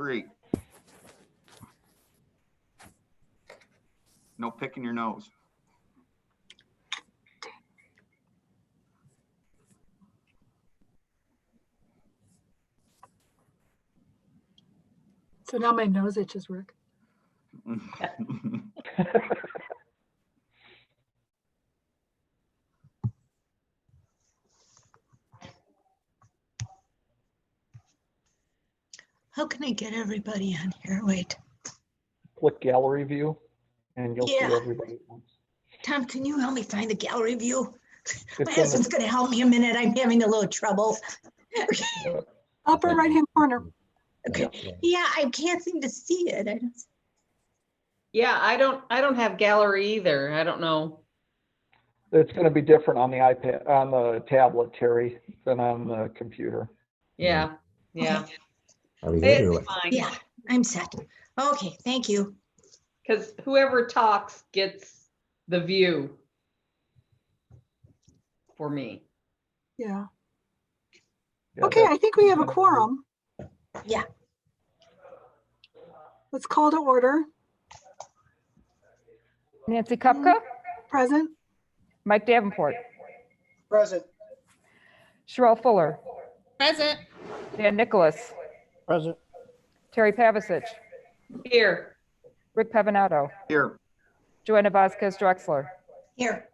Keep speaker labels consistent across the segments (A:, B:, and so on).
A: 3. No picking your nose.
B: So now my nose itches, Rick.
C: How can I get everybody on here? Wait.
D: Click gallery view and you'll see
C: Yeah.
D: everybody at once.
C: Tom, can you help me find the gallery view? My
D: It's in
C: husband's going to help me a minute. I'm having a little trouble.
D: the,
B: Upper right-hand corner.
C: Okay. Yeah, I can't seem to see it. I don't...
E: Yeah, I don't have gallery either. I don't know.
D: it's going to be different on the iPad, on the tablet, Terry, than on the computer.
E: Yeah, yeah.
C: Okay.
F: Are we good or
E: It's
F: what?
E: fine.
C: Yeah, I'm set. Okay, thank you.
E: Because whoever talks gets the view for me.
B: Yeah.
D: Yeah,
B: Okay, I think we have a quorum.
C: Yeah.
B: Let's call to order.
G: Nancy Kupka,
B: Present.
G: Mike Davenport,
H: Present.
G: Sherelle Fuller,
I: Present.
G: Dan Nicholas,
H: Present.
G: Terry Pavasich,
E: Here.
G: Rick Pavanato,
A: Here.
G: Joanna Vasquez Drexler.
C: Here.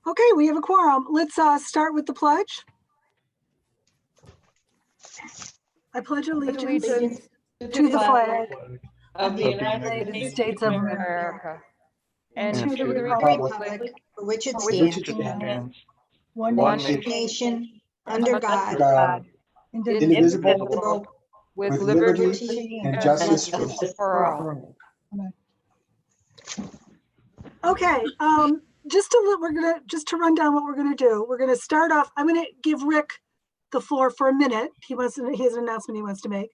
B: Okay, we have a quorum. Let's start with the pledge. I pledge allegiance to the flag
E: Of the
B: United States of America
G: America.
B: and
D: And
B: to the
D: to the
B: republic
C: For which it
B: for which
C: stands,
B: it
D: Stands
B: stands, one
D: one
B: nation,
C: nation, under God,
F: God,
B: indivisible,
C: indivisible,
G: With
F: with
G: liberty
F: liberty and justice
G: for all.
B: Okay, just to run down what we're gonna do. We're gonna start off. I'm gonna give Rick the floor for a minute. He has an announcement he wants to make.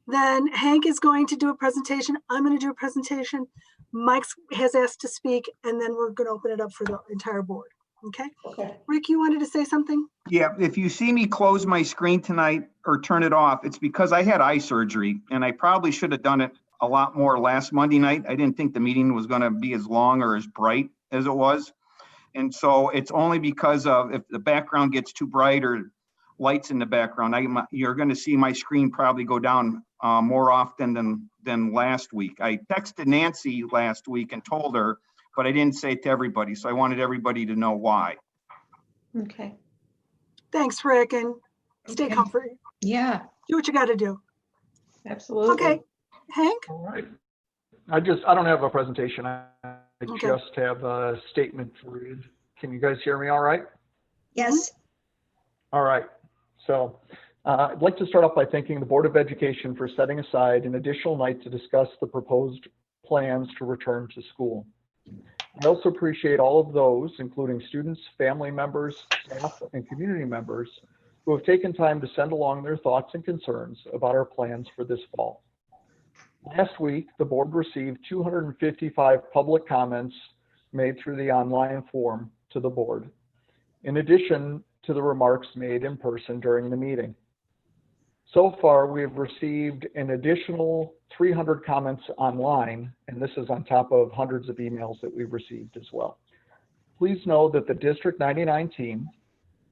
B: Then Hank is going to do a presentation. I'm going to do a presentation. Mike has asked to speak, and then we're going to open it up for the entire board. Okay.
C: Okay.
B: Rick, you wanted to say something?
A: Yeah, if you see me close my screen tonight or turn it off, it's because I had eye surgery and I probably should have done it a lot more last Monday night. I didn't think the meeting was going to be as long or as bright as it was. And so it's only because of if the background gets too bright or lights in the background, you're going to see my screen probably go down more often than last week. I texted Nancy last week and told her, but I didn't say it to everybody. So I wanted everybody to know why.
E: Okay.
B: Thanks, Rick, and stay
C: Okay.
B: comforted.
C: Yeah,
B: Do what you got to do.
E: Absolutely.
B: Okay, Hank?
D: All right. I don't have a presentation. I
B: Okay.
D: just have a statement to read. Can you guys hear me all right?
C: yes,
D: All right. So I'd like to start off by thanking the Board of Education for setting aside an additional night to discuss the proposed plans to return to school. I also appreciate all of those, including students, family members, staff, and community members, who have taken time to send along their thoughts and concerns about our plans for this fall. Last week, the board received 255 public comments made through the online form to the board, in addition to the remarks made in person during the meeting. So far, we have received an additional 300 comments online, and this is on top of hundreds of emails that we've received as well. Please know that the District 99 team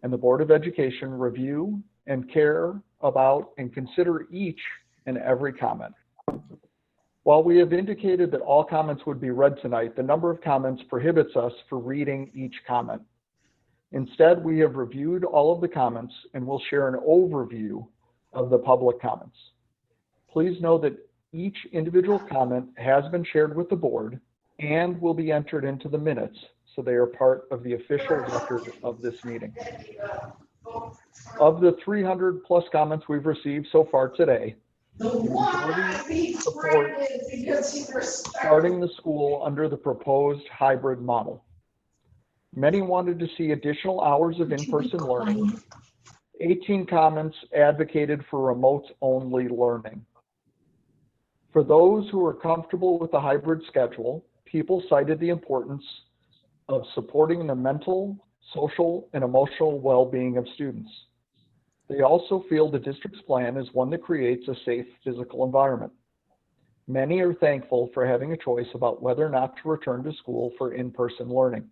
D: and the Board of Education review and care about and consider each and every comment. While we have indicated that all comments would be read tonight, the number of comments prohibits us from reading each comment. Instead, we have reviewed all of the comments and will share an overview of the public comments. Please know that each individual comment has been shared with the board and will be entered into the minutes, so they are part of the official record of this meeting. Of the 300 plus comments we've received so far today, the majority support starting the school under the proposed hybrid model. Many wanted to see additional hours of in-person learning. 18 comments advocated for remote-only learning. For those who are comfortable with the hybrid schedule, people cited the importance of supporting the mental, social, and emotional well-being of students. They also feel the district's plan is one that creates a safe physical environment. Many are thankful for having a choice about whether or not to return to school for in-person learning.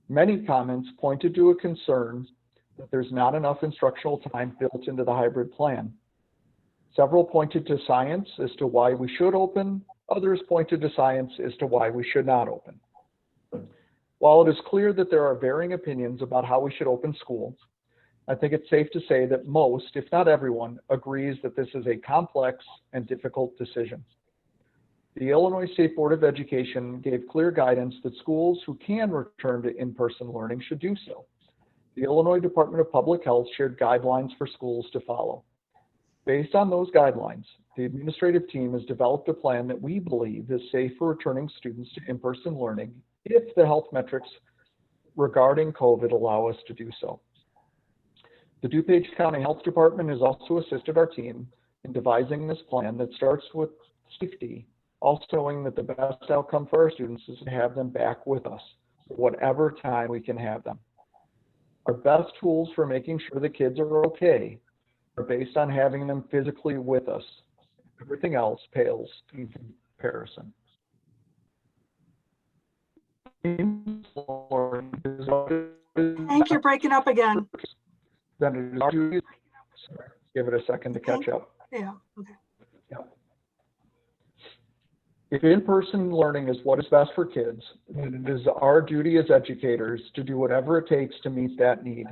D: Many comments pointed to a concern that there's not enough instructional time built into the hybrid plan. Several pointed to science as to why we should open, others pointed to science as to why we should not open. While it is clear that there are varying opinions about how we should open schools, I think it's safe to say that most, if not everyone, agrees that this is a complex and difficult decision. The Illinois State Board of Education gave clear guidance that schools who can return to in-person learning should do so. The Illinois Department of Public Health shared guidelines for schools to follow. Based on those guidelines, the administrative team has developed a plan that we believe is safe for returning students to in-person learning if the health metrics regarding COVID allow us to do so. The DuPage County Health Department has also assisted our team in devising this plan that starts with safety, also knowing that the best outcome for our students is to have them back with us for whatever time we can have them. Our best tools for making sure the kids are okay are based on having them physically with us. Everything else pales in comparison.
B: Hank, you're breaking up again.
D: Then it is our duty. Give it a second to catch up.
B: Yeah, okay.
D: If in-person learning is what is best for kids, then it is our duty as educators to do whatever it takes to meet that need.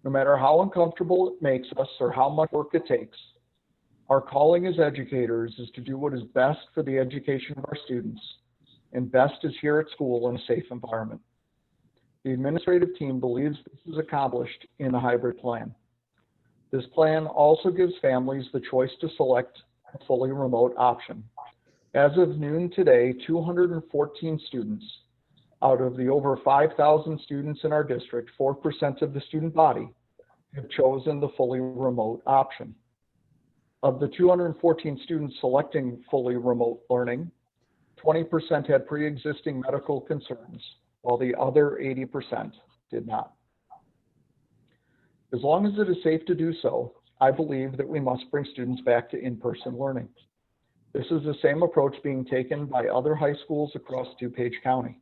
D: No matter how uncomfortable it makes us or how much work it takes, our calling as educators is to do what is best for the education of our students, and best is here at school in a safe environment. The administrative team believes this is accomplished in the hybrid plan. This plan also gives families the choice to select a fully remote option. As of noon today, 214 students out of the over 5,000 students in our district, 4% of the student body, have chosen the fully remote option. Of the 214 students selecting fully remote learning, 20% had pre-existing medical concerns, while the other 80% did not. As long as it is safe to do so, I believe that we must bring students back to in-person learning. This is the same approach being taken by other high schools across DuPage County.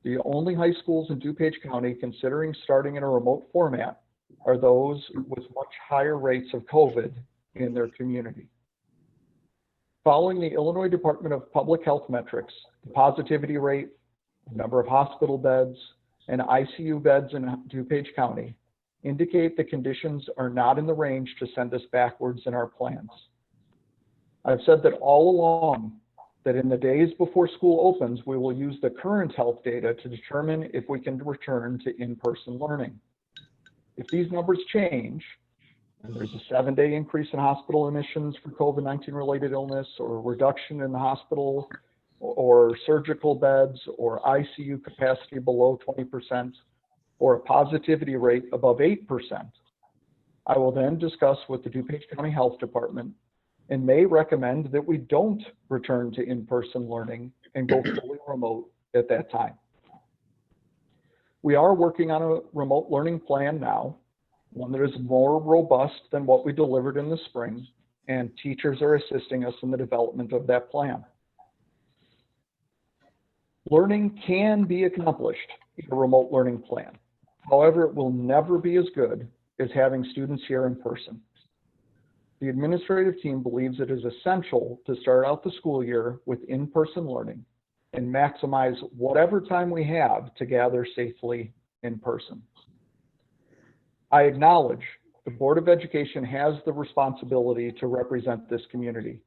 D: The only high schools in DuPage County considering starting in a remote format are those with much higher rates of COVID in their community. Following the Illinois Department of Public Health metrics, the positivity rate, the number of hospital beds, and ICU beds in DuPage County indicate the conditions are not in the range to send us backwards in our plans. I've said that all along, that in the days before school opens, we will use the current health data to determine if we can return to in-person learning. If these numbers change, and there's a 7-day increase in hospital admissions for COVID-19 related illness, or a reduction in the hospital or surgical beds or ICU capacity below 20%, or a positivity rate above 8%, I will then discuss with the DuPage County Health Department and may recommend that we don't return to in-person learning and go fully remote at that time. We are working on a remote learning plan now, one that is more robust than what we delivered in the spring, and teachers are assisting us in the development of that plan. Learning can be accomplished in a remote learning plan. However, it will never be as good as having students here in person. The administrative team believes it is essential to start out the school year with in-person learning and maximize whatever time we have to gather safely in person. I acknowledge the Board of Education has the responsibility to represent this community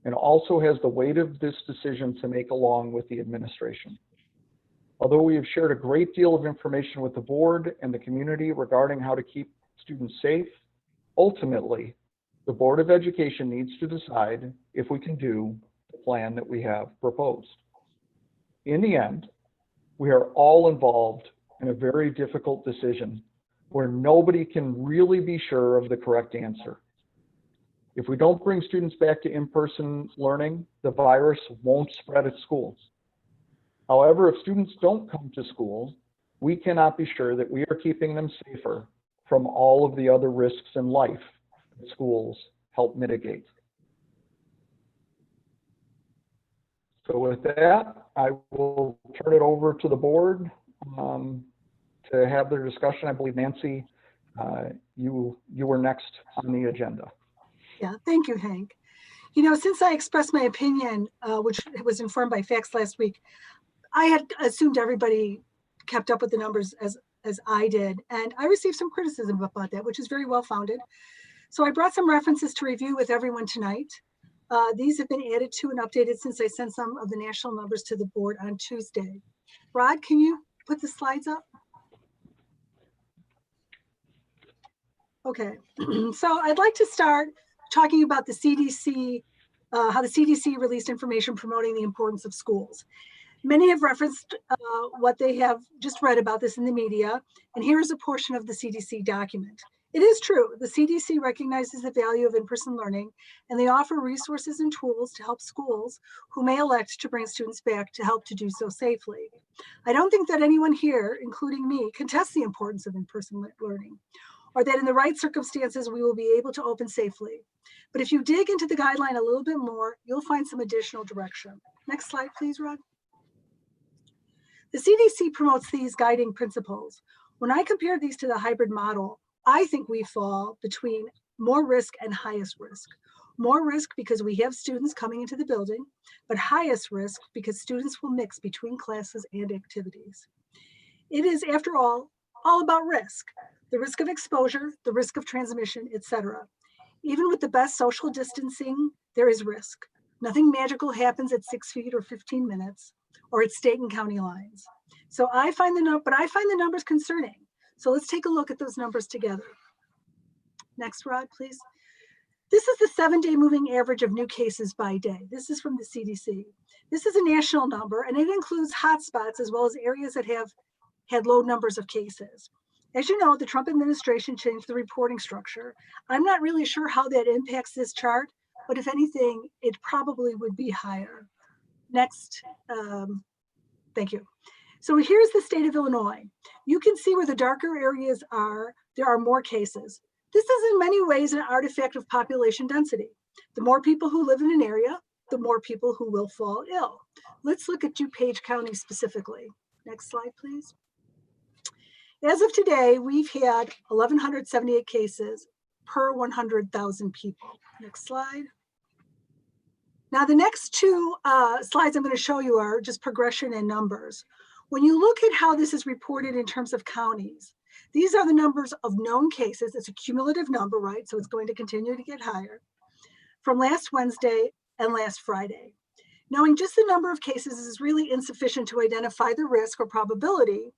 D: and also has the weight of this decision to make along with the administration. Although we have shared a great deal of information with the board and the community regarding how to keep students safe, ultimately, the Board of Education needs to decide if we can do the plan that we have proposed. In the end, we are all involved in a very difficult decision where nobody can really be sure of the correct answer. If we don't bring students back to in-person learning, the virus won't spread at schools. However, if students don't come to school, we cannot be sure that we are keeping them safer from all of the other risks in life that schools help mitigate. So with that, I will turn it over to the board to have their discussion. I believe, Nancy, you were next on the agenda.
B: Yeah, thank you, Hank. You know, since I expressed my opinion, which was informed by facts last week, I had assumed everybody kept up with the numbers as I did, and I received some criticism about that, which is very well founded. So I brought some references to review with everyone tonight. These have been added to and updated since I sent some of the national numbers to the board on Tuesday. Rod, can you put the slides up? Okay, so I'd like to start talking about the CDC, how the CDC released information promoting the importance of schools. Many have referenced what they have just read about this in the media, and here is a portion of the CDC document. It is true, the CDC recognizes the value of in-person learning, and they offer resources and tools to help schools who may elect to bring students back to help to do so safely. I don't think that anyone here, including me, contests the importance of in-person learning, or that in the right circumstances, we will be able to open safely. But if you dig into the guideline a little bit more, you'll find some additional direction. Next slide, please, Rod. The CDC promotes these guiding principles. When I compare these to the hybrid model, I think we fall between more risk and highest risk. More risk because we have students coming into the building, but highest risk because students will mix between classes and activities. It is, after all about risk. The risk of exposure, the risk of transmission, etc. Even with the best social distancing, there is risk. Nothing magical happens at 6 feet or 15 minutes or at state and county lines. So I find the numbers concerning. So let's take a look at those numbers together. Next, Rod, please. This is the 7-day moving average of new cases by day. This is from the CDC. This is a national number, and it includes hotspots as well as areas that have had low numbers of cases. As you know, the Trump administration changed the reporting structure. I'm not really sure how that impacts this chart, but if anything, it probably would be higher. Next, thank you. So here's the state of Illinois. You can see where the darker areas are, there are more cases. This is in many ways an artifact of population density. The more people who live in an area, the more people who will fall ill. Let's look at DuPage County specifically. Next slide, please. As of today, we've had 1,178 cases per 100,000 people. Next slide. Now, the next two slides I'm going to show you are just progression in numbers. When you look at how this is reported in terms of counties, these are the numbers of known cases. It's a cumulative number, right? So it's going to continue to get higher from last Wednesday and last Friday. Knowing just the number of cases is really insufficient to identify the risk or probability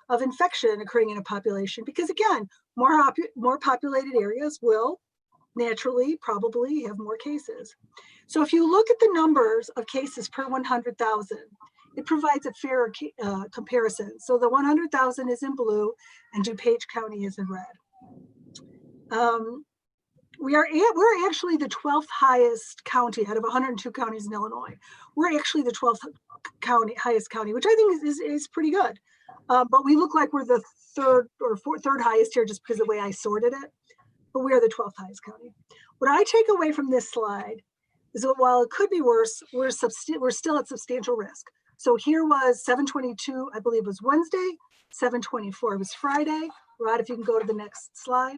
B: of infection occurring in a population, because again, more populated areas will naturally probably have more cases. So if you look at the numbers of cases per 100,000, it provides a fair comparison. So the 100,000 is in blue and DuPage County is in red. We're actually the 12th highest county out of 102 counties in Illinois. We're actually the 12th highest county, which I think is pretty good. But we look like we're the third highest here just because of the way I sorted it. But we are the 12th highest county. What I take away from this slide is that while it could be worse, we're still at substantial risk. So here was 7/22, I believe was Wednesday, 7/24 was Friday. Rod, if you can go to the next slide.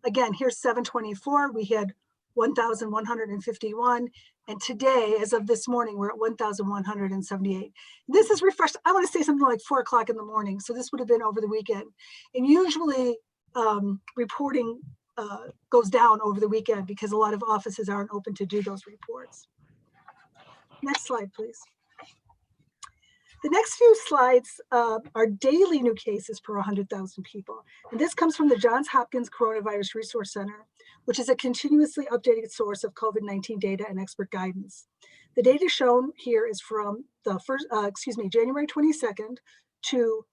B: Again, here's 7/24, we had 1,151. And today, as of this morning, we're at 1,178. This is refreshed. I want to say something like 4 o'clock in the morning. So this would have been over the weekend. And usually reporting goes down over the weekend because a lot of offices aren't open to do those reports. Next slide, please. The next few slides are daily new cases per 100,000 people. And this comes from the Johns Hopkins Coronavirus Resource Center, which is a continuously updated source of COVID-19 data and expert guidance. The data shown here is from the January 22nd to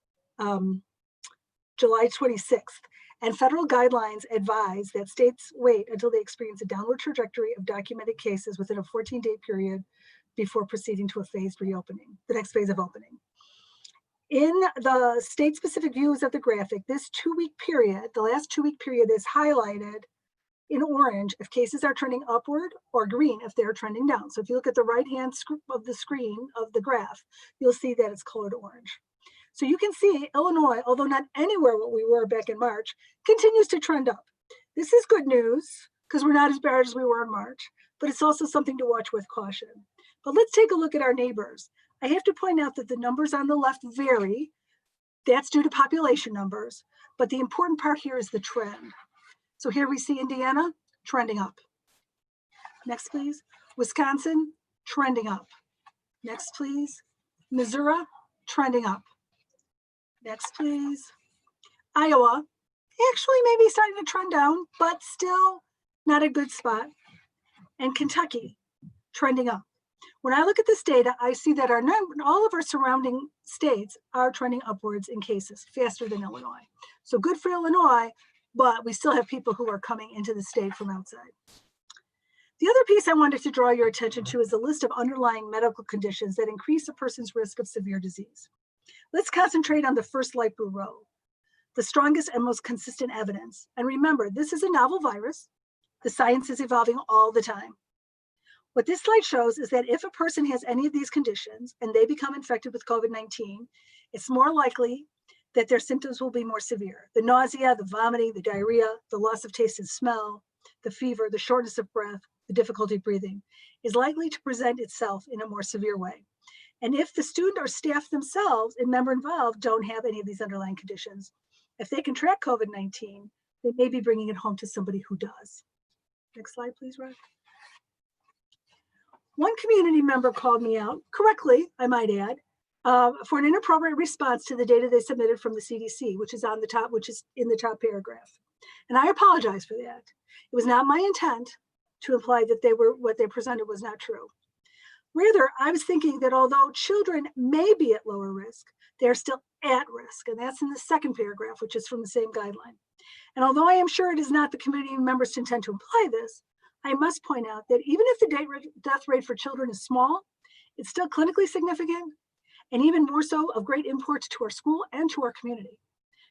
B: July 26th. And federal guidelines advise that states wait until they experience a downward trajectory of documented cases within a 14-day period before proceeding to a phased reopening, the next phase of opening. In the state-specific views of the graphic, this 2-week period, the last 2-week period is highlighted in orange if cases are trending upward, or green if they're trending down. So if you look at the right-hand of the screen of the graph, you'll see that it's colored orange. So you can see Illinois, although not anywhere what we were back in March, continues to trend up. This is good news because we're not as bad as we were in March, but it's also something to watch with caution. But let's take a look at our neighbors. I have to point out that the numbers on the left vary. That's due to population numbers, but the important part here is the trend. So here we see Indiana trending up. Next, please. Wisconsin trending up. Next, please. Missouri trending up. Next, please. Iowa actually maybe starting to trend down, but still not a good spot. And Kentucky trending up. When I look at this data, I see that all of our surrounding states are trending upwards in cases faster than Illinois. So good for Illinois, but we still have people who are coming into the state from outside. The other piece I wanted to draw your attention to is a list of underlying medical conditions that increase a person's risk of severe disease. Let's concentrate on the first light blue row, the strongest and most consistent evidence. And remember, this is a novel virus. The science is evolving all the time. What this slide shows is that if a person has any of these conditions and they become infected with COVID-19, it's more likely that their symptoms will be more severe. The nausea, the vomiting, the diarrhea, the loss of taste and smell, the fever, the shortness of breath, the difficulty breathing is likely to present itself in a more severe way. And if the student or staff themselves and member involved don't have any of these underlying conditions, if they contract COVID-19, they may be bringing it home to somebody who does. Next slide, please, Rod. One community member called me out, correctly, I might add, for an inappropriate response to the data they submitted from the CDC, which is on the top, which is in the top paragraph. And I apologize for that. It was not my intent to imply that what they presented was not true. Rather, I was thinking that although children may be at lower risk, they're still at risk. And that's in the second paragraph, which is from the same guideline. And although I am sure it is not the community members' intent to imply this, I must point out that even if the death rate for children is small, it's still clinically significant, and even more so of great import to our school and to our community.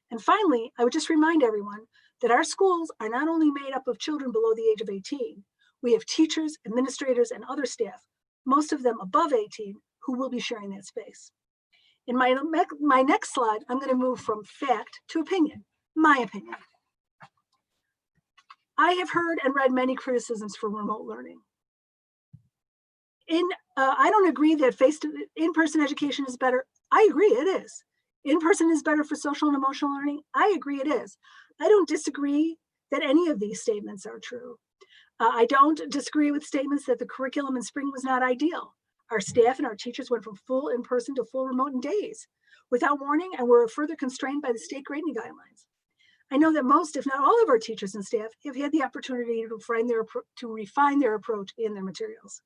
B: And finally, I would just remind everyone that our schools are not only made up of children below the age of 18, we have teachers, administrators, and other staff, most of them above 18, who will be sharing that space. In my next slide, I'm going to move from fact to opinion, my opinion. I have heard and read many criticisms for remote learning. I don't agree that in-person education is better. I agree it is. In-person is better for social and emotional learning. I agree it is. I don't disagree that any of these statements are true. I don't disagree with statements that the curriculum in spring was not ideal. Our staff and our teachers went from full in-person to full remote in days without warning, and were further constrained by the state grading guidelines. I know that most, if not all of our teachers and staff have had the opportunity to refine their approach in their materials.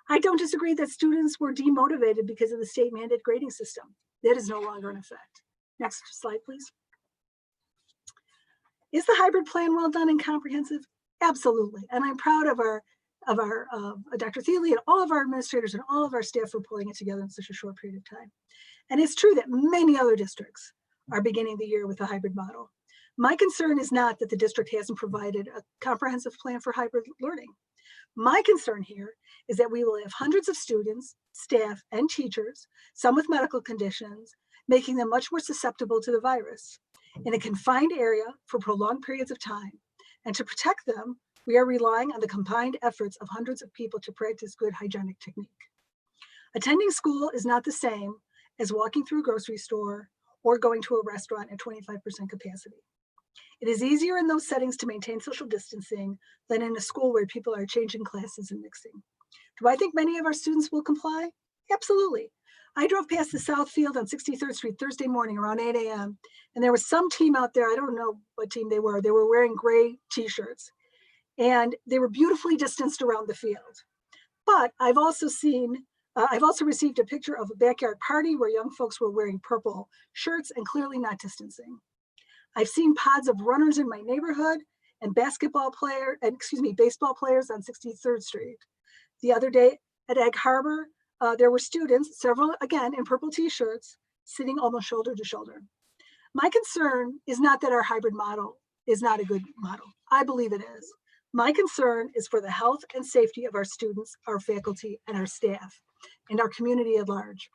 B: I don't disagree that students were demotivated because of the state mandated grading system. That is no longer in effect. Next slide, please. Is the hybrid plan well done and comprehensive? Absolutely. And I'm proud of Dr. Thiele and all of our administrators and all of our staff for pulling it together in such a short period of time. And it's true that many other districts are beginning the year with a hybrid model. My concern is not that the district hasn't provided a comprehensive plan for hybrid learning. My concern here is that we will have hundreds of students, staff, and teachers, some with medical conditions, making them much more susceptible to the virus in a confined area for prolonged periods of time. And to protect them, we are relying on the combined efforts of hundreds of people to practice good hygienic technique. Attending school is not the same as walking through a grocery store or going to a restaurant at 25% capacity. It is easier in those settings to maintain social distancing than in a school where people are changing classes and mixing. Do I think many of our students will comply? Absolutely. I drove past the South Field on 63rd Street Thursday morning around 8 a.m. and there was some team out there, I don't know what team they were wearing gray t-shirts and they were beautifully distanced around the field. But I've also received a picture of a backyard party where young folks were wearing purple shirts and clearly not distancing. I've seen pods of runners in my neighborhood and baseball players on 63rd Street. The other day at Egg Harbor, there were students, several again in purple t-shirts, sitting almost shoulder to shoulder. My concern is not that our hybrid model is not a good model. I believe it is. My concern is for the health and safety of our students, our faculty, and our staff, and our community at large.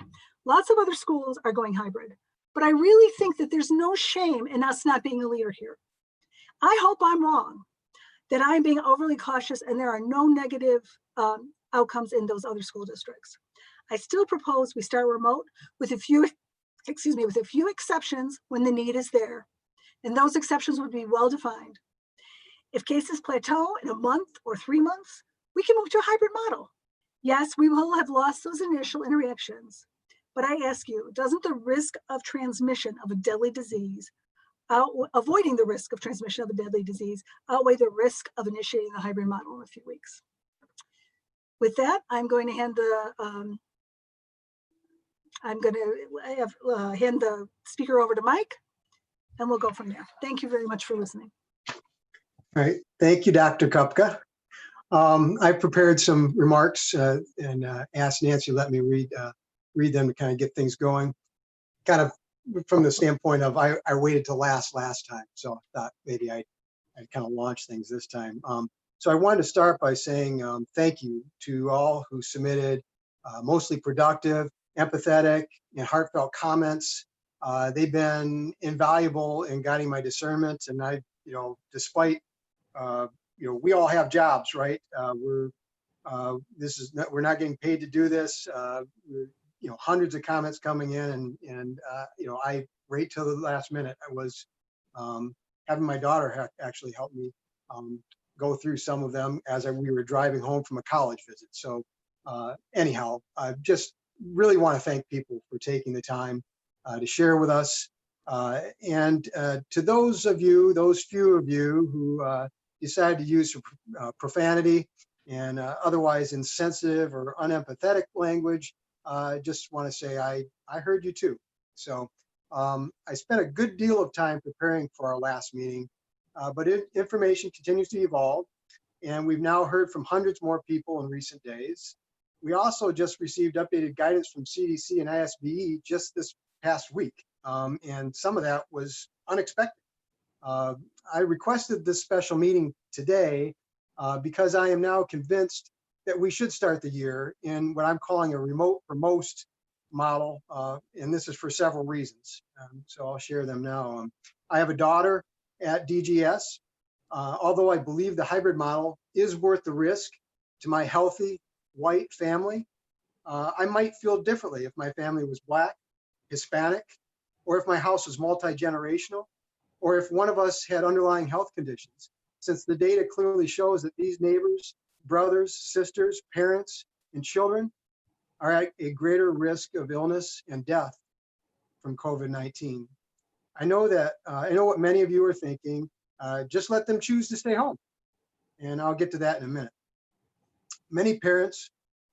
B: Lots of other schools are going hybrid, but I really think that there's no shame in us not being a leader here. I hope I'm wrong, that I'm being overly cautious and there are no negative outcomes in those other school districts. I still propose we start remote with a few exceptions when the need is there. And those exceptions would be well-defined. If cases plateau in a month or 3 months, we can move to a hybrid model. Yes, we will have lost those initial interactions, but I ask you, doesn't the risk of transmission of a deadly disease, avoiding the risk of transmission of a deadly disease, outweigh the risk of initiating a hybrid model in a few weeks? With that, I'm going to hand the speaker over to Mike, and we'll go from there. Thank you very much for listening.
I: All right, thank you, Dr. Kupka. I prepared some remarks and asked Nancy to let me read them to kind of get things going. Kind of from the standpoint of I waited to last time, so I thought maybe I'd kind of launch things this time. So I wanted to start by saying thank you to all who submitted mostly productive, empathetic, and heartfelt comments. They've been invaluable in guiding my discernment, and I, despite we all have jobs, right? We're not getting paid to do this. Hundreds of comments coming in, and I right till the last minute. I was having my daughter actually help me go through some of them as we were driving home from a college visit. So anyhow, I just really want to thank people for taking the time to share with us. And to those few of you who decided to use profanity and otherwise insensitive or unempathetic language, just want to say I heard you too. So I spent a good deal of time preparing for our last meeting, but information continues to evolve, and we've now heard from hundreds more people in recent days. We also just received updated guidance from CDC and ISBE just this past week, and some of that was unexpected. I requested this special meeting today because I am now convinced that we should start the year in what I'm calling a remote for most model, and this is for several reasons. So I'll share them now. I have a daughter at DGS. Although I believe the hybrid model is worth the risk to my healthy white family, I might feel differently if my family was Black, Hispanic, or if my house was multi-generational, or if one of us had underlying health conditions, since the data clearly shows that these neighbors, brothers, sisters, parents, and children are at a greater risk of illness and death from COVID-19. I know what many of you are thinking, just let them choose to stay home. And I'll get to that in a minute. Many parents,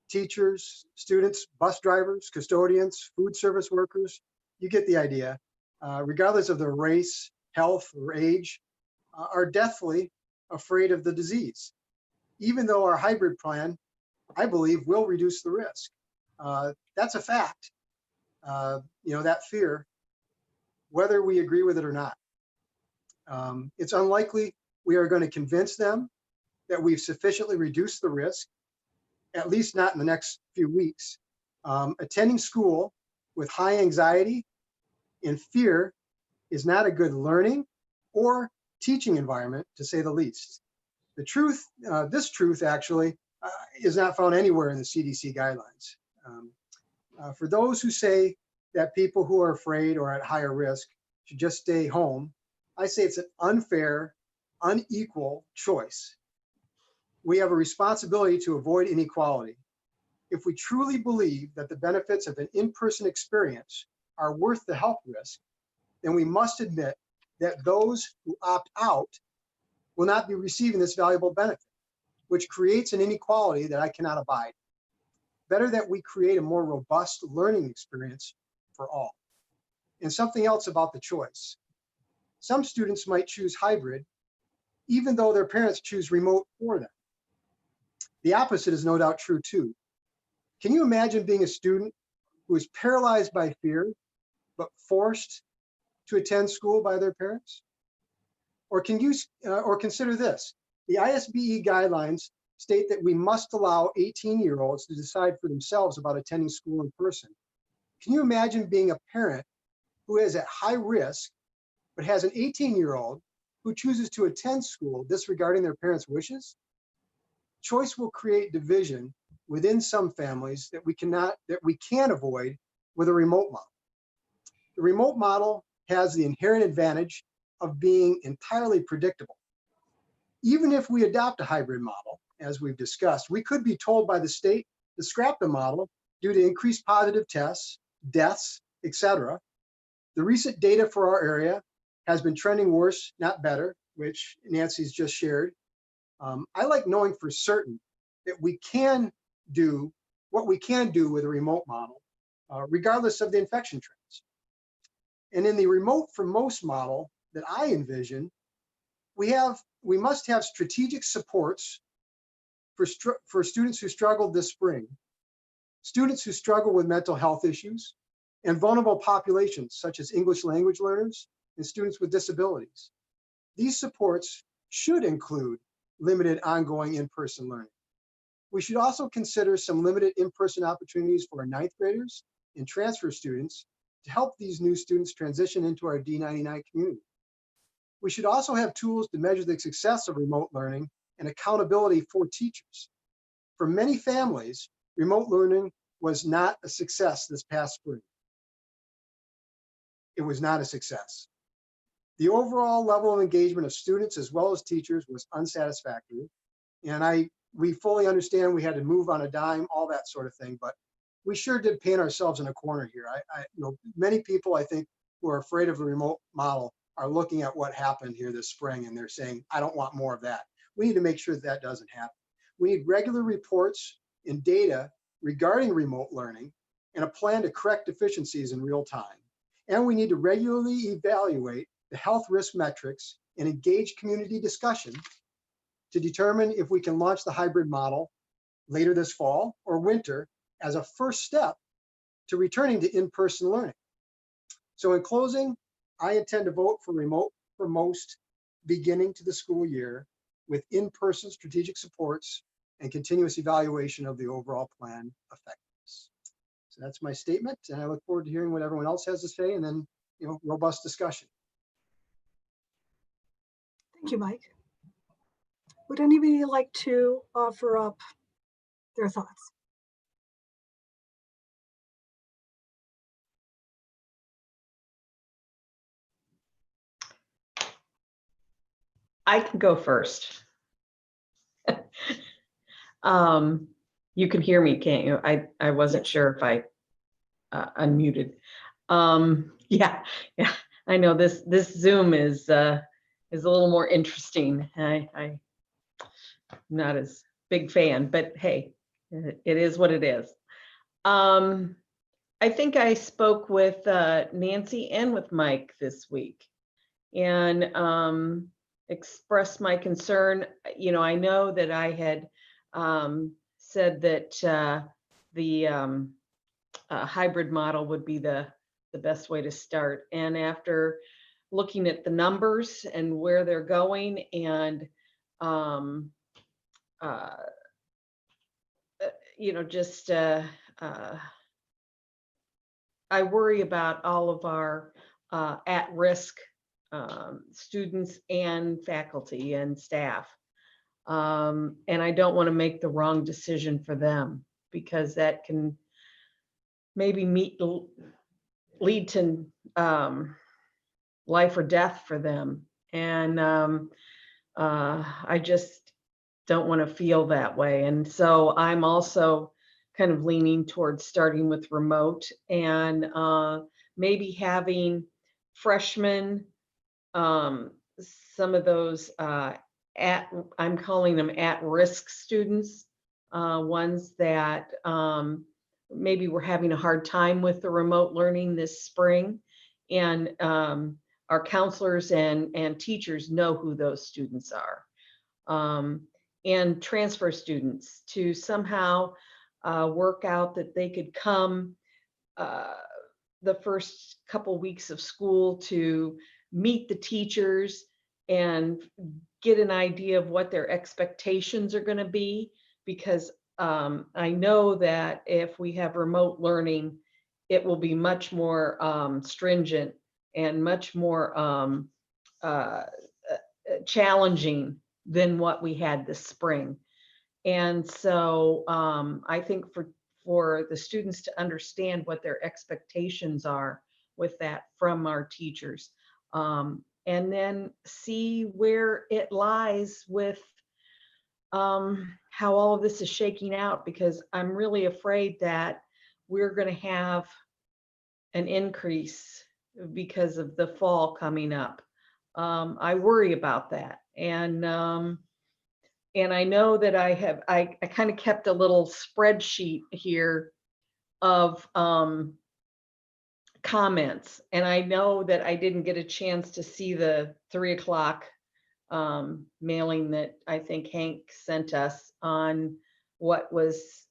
I: teachers, students, bus drivers, custodians, food service workers, you get the idea, regardless of their race, health, or age, are deathly afraid of the disease. Even though our hybrid plan, I believe, will reduce the risk. That's a fact. That fear, whether we agree with it or not. It's unlikely we are going to convince them that we've sufficiently reduced the risk, at least not in the next few weeks. Attending school with high anxiety and fear is not a good learning or teaching environment, to say the least. The truth, this truth actually, is not found anywhere in the CDC guidelines. For those who say that people who are afraid or at higher risk should just stay home, I say it's an unfair, unequal choice. We have a responsibility to avoid inequality. If we truly believe that the benefits of an in-person experience are worth the health risk, then we must admit that those who opt out will not be receiving this valuable benefit, which creates an inequality that I cannot abide. Better that we create a more robust learning experience for all. And something else about the choice. Some students might choose hybrid, even though their parents choose remote for them. The opposite is no doubt true too. Can you imagine being a student who is paralyzed by fear but forced to attend school by their parents? Or consider this, the ISBE guidelines state that we must allow 18-year-olds to decide for themselves about attending school in person. Can you imagine being a parent who is at high risk, but has an 18-year-old who chooses to attend school disregarding their parents' wishes? Choice will create division within some families that we can avoid with a remote model. The remote model has the inherent advantage of being entirely predictable. Even if we adopt a hybrid model, as we've discussed, we could be told by the state to scrap the model due to increased positive tests, deaths, etc. The recent data for our area has been trending worse, not better, which Nancy's just shared. I like knowing for certain that we can do what we can do with a remote model, regardless of the infection trends. And in the remote for most model that I envision, we must have strategic supports for students who struggled this spring, students who struggle with mental health issues, and vulnerable populations such as English language learners and students with disabilities. These supports should include limited ongoing in-person learning. We should also consider some limited in-person opportunities for our ninth graders and transfer students to help these new students transition into our D99 community. We should also have tools to measure the success of remote learning and accountability for teachers. For many families, remote learning was not a success this past spring. It was not a success. The overall level of engagement of students as well as teachers was unsatisfactory. And we fully understand we had to move on a dime, all that sort of thing, but we sure did paint ourselves in a corner here. Many people, I think, who are afraid of the remote model are looking at what happened here this spring and they're saying, I don't want more of that. We need to make sure that doesn't happen. We need regular reports and data regarding remote learning and a plan to correct deficiencies in real time. And we need to regularly evaluate the health risk metrics and engage community discussion to determine if we can launch the hybrid model later this fall or winter as a first step to returning to in-person learning. So in closing, I intend to vote for remote for most beginning to the school year with in-person strategic supports and continuous evaluation of the overall plan effectiveness. So that's my statement, and I look forward to hearing what everyone else has to say, and then robust discussion.
B: Thank you, Mike. Would anybody like to offer up their thoughts?
E: I can go first. You can hear me, can't you? I wasn't sure if I unmuted. Yeah, I know this Zoom is a little more interesting. I'm not as big fan, but hey, it is what it is. I think I spoke with Nancy and with Mike this week and expressed my concern. I know that I had said that the hybrid model would be the best way to start. And after looking at the numbers and where they're going and I worry about all of our at-risk students and faculty and staff. And I don't want to make the wrong decision for them, because that can maybe lead to life or death for them. And I just don't want to feel that way. And so I'm also kind of leaning towards starting with remote and maybe having freshmen, some of those I'm calling them at-risk students, ones that maybe we're having a hard time with the remote learning this spring, and our counselors and teachers know who those students are, and transfer students to somehow work out that they could come the first couple weeks of school to meet the teachers and get an idea of what their expectations are going to be, because I know that if we have remote learning, it will be much more stringent and much more challenging than what we had this spring. And so I think for the students to understand what their expectations are with that from our teachers, and then see where it lies with how all of this is shaking out, because I'm really afraid that we're going to have an increase because of the fall coming up. I worry about that. And I know that I kind of kept a little spreadsheet here of comments. And I know that I didn't get a chance to see the 3 o'clock mailing that I think Hank sent us on what was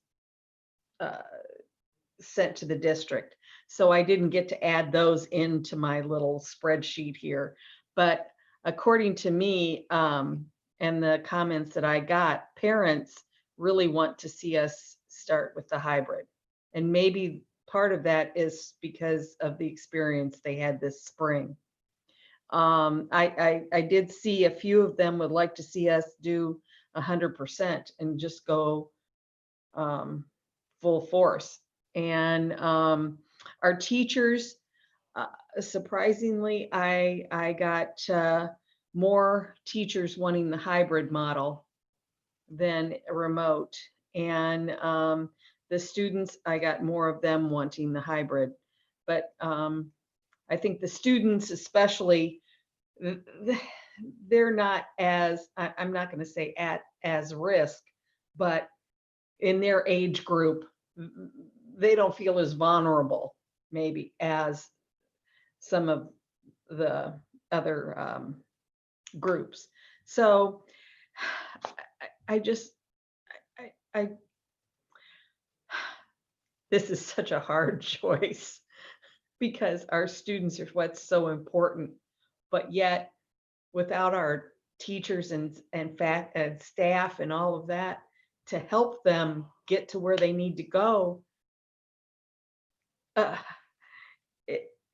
E: sent to the district. So I didn't get to add those into my little spreadsheet here. But according to me, and the comments that I got, parents really want to see us start with the hybrid. And maybe part of that is because of the experience they had this spring. I did see a few of them would like to see us do 100% and just go full force. And our teachers, surprisingly, I got more teachers wanting the hybrid model than remote. And the students, I got more of them wanting the hybrid. But I think the students especially, they're not as, I'm not going to say at as risk, but in their age group, they don't feel as vulnerable maybe as some of the other groups. So this is such a hard choice because our students are what's so important, but yet without our teachers and staff and all of that to help them get to where they need to go,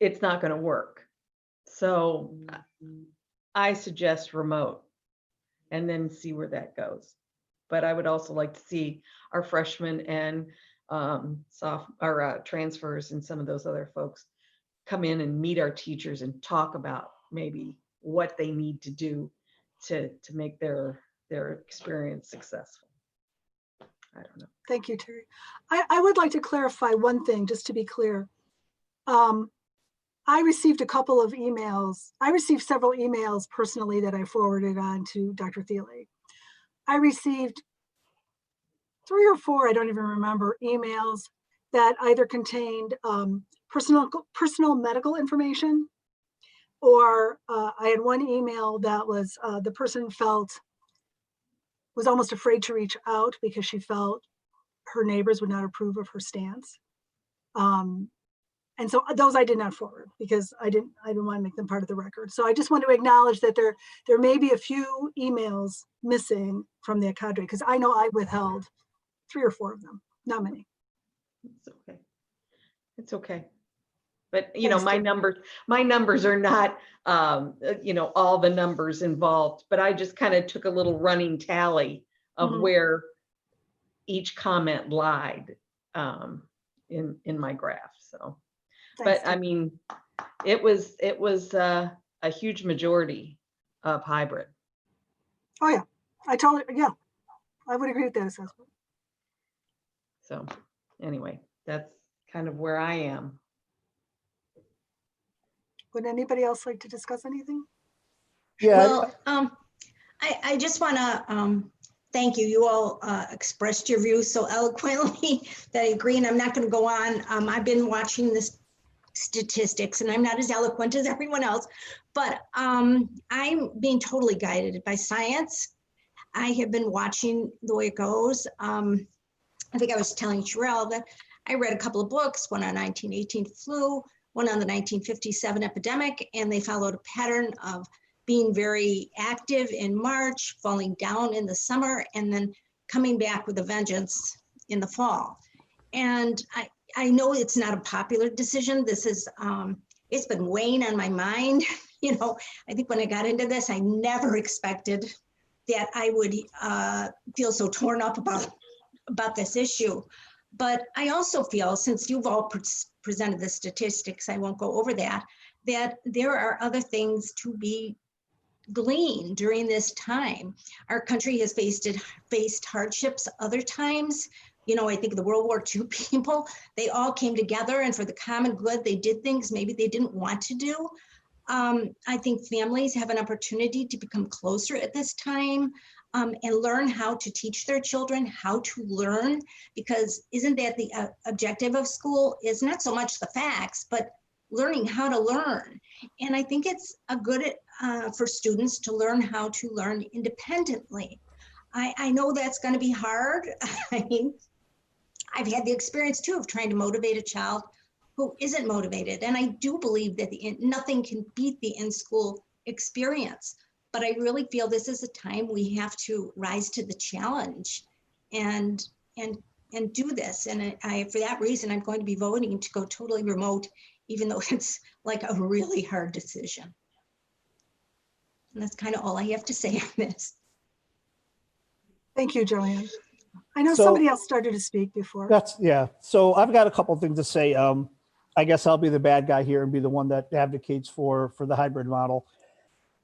E: it's not going to work. So I suggest remote and then see where that goes. But I would also like to see our freshmen and transfers and some of those other folks come in and meet our teachers and talk about maybe what they need to do to make their experience successful. I don't know.
B: Thank you, Terry. I would like to clarify one thing, just to be clear. I received a couple of emails. I received several emails personally that I forwarded on to Dr. Thiele. I received 3 or 4, I don't even remember, emails that either contained personal medical information, or I had one email that was the person was almost afraid to reach out because she felt her neighbors would not approve of her stance. And so those I did not forward because I didn't want to make them part of the record. So I just want to acknowledge that there may be a few emails missing from the cadre, because I know I withheld 3 or 4 of them, not many.
E: It's okay. It's okay. But you know, my numbers are not all the numbers involved, but I just kind of took a little running tally of where each comment lied in my graph. So
B: Thanks,
E: but I mean, it was a huge majority of hybrid.
B: Oh yeah, I would agree with that assessment.
E: So anyway, that's kind of where I am.
B: Would anybody else like to discuss anything?
C: Yeah. Well, I just want to thank you. You all expressed your views so eloquently that I agree, and I'm not going to go on. I've been watching this statistics, and I'm not as eloquent as everyone else, but I'm being totally guided by science. I have been watching the way it goes. I think I was telling Sherelle that I read a couple of books, one on 1918 flu, one on the 1957 epidemic, and they followed a pattern of being very active in March, falling down in the summer, and then coming back with a vengeance in the fall. And I know it's not a popular decision. This is, it's been weighing on my mind. You know, I think when I got into this, I never expected that I would feel so torn up about this issue. But I also feel, since you've all presented the statistics, I won't go over that there are other things to be gleaned during this time. Our country has faced hardships other times. You know, I think the World War II people, they all came together, and for the common good, they did things maybe they didn't want to do. I think families have an opportunity to become closer at this time, and learn how to teach their children how to learn, because isn't that the objective of school? Is not so much the facts, but learning how to learn. And I think it's a good for students to learn how to learn independently. I know that's going to be hard. I mean, I've had the experience too of trying to motivate a child who isn't motivated. And I do believe that nothing can beat the in-school experience. But I really feel this is a time we have to rise to the challenge and do this. And for that reason, I'm going to be voting to go totally remote, even though it's like a really hard decision. And that's kind of all I have to say on this.
B: Thank you, Joanne. I know
H: So-
B: somebody else started to speak before.
H: Yeah. So I've got a couple of things to say. I guess I'll be the bad guy here and be the one that advocates for the hybrid model.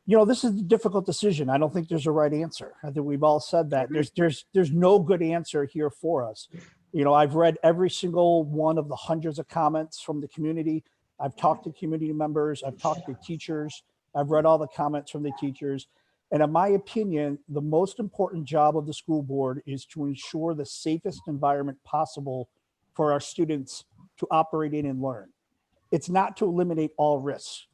H: You know, this is a difficult decision. I don't think there's a right answer. I think we've all said that. There's no good answer here for us. You know, I've read every single one of the hundreds of comments from the community. I've talked to community members. I've talked to teachers. I've read all the comments from the teachers. And in my opinion, the most important job of the school board is to ensure the safest environment possible for our students to operate in and learn. It's not to eliminate all risks.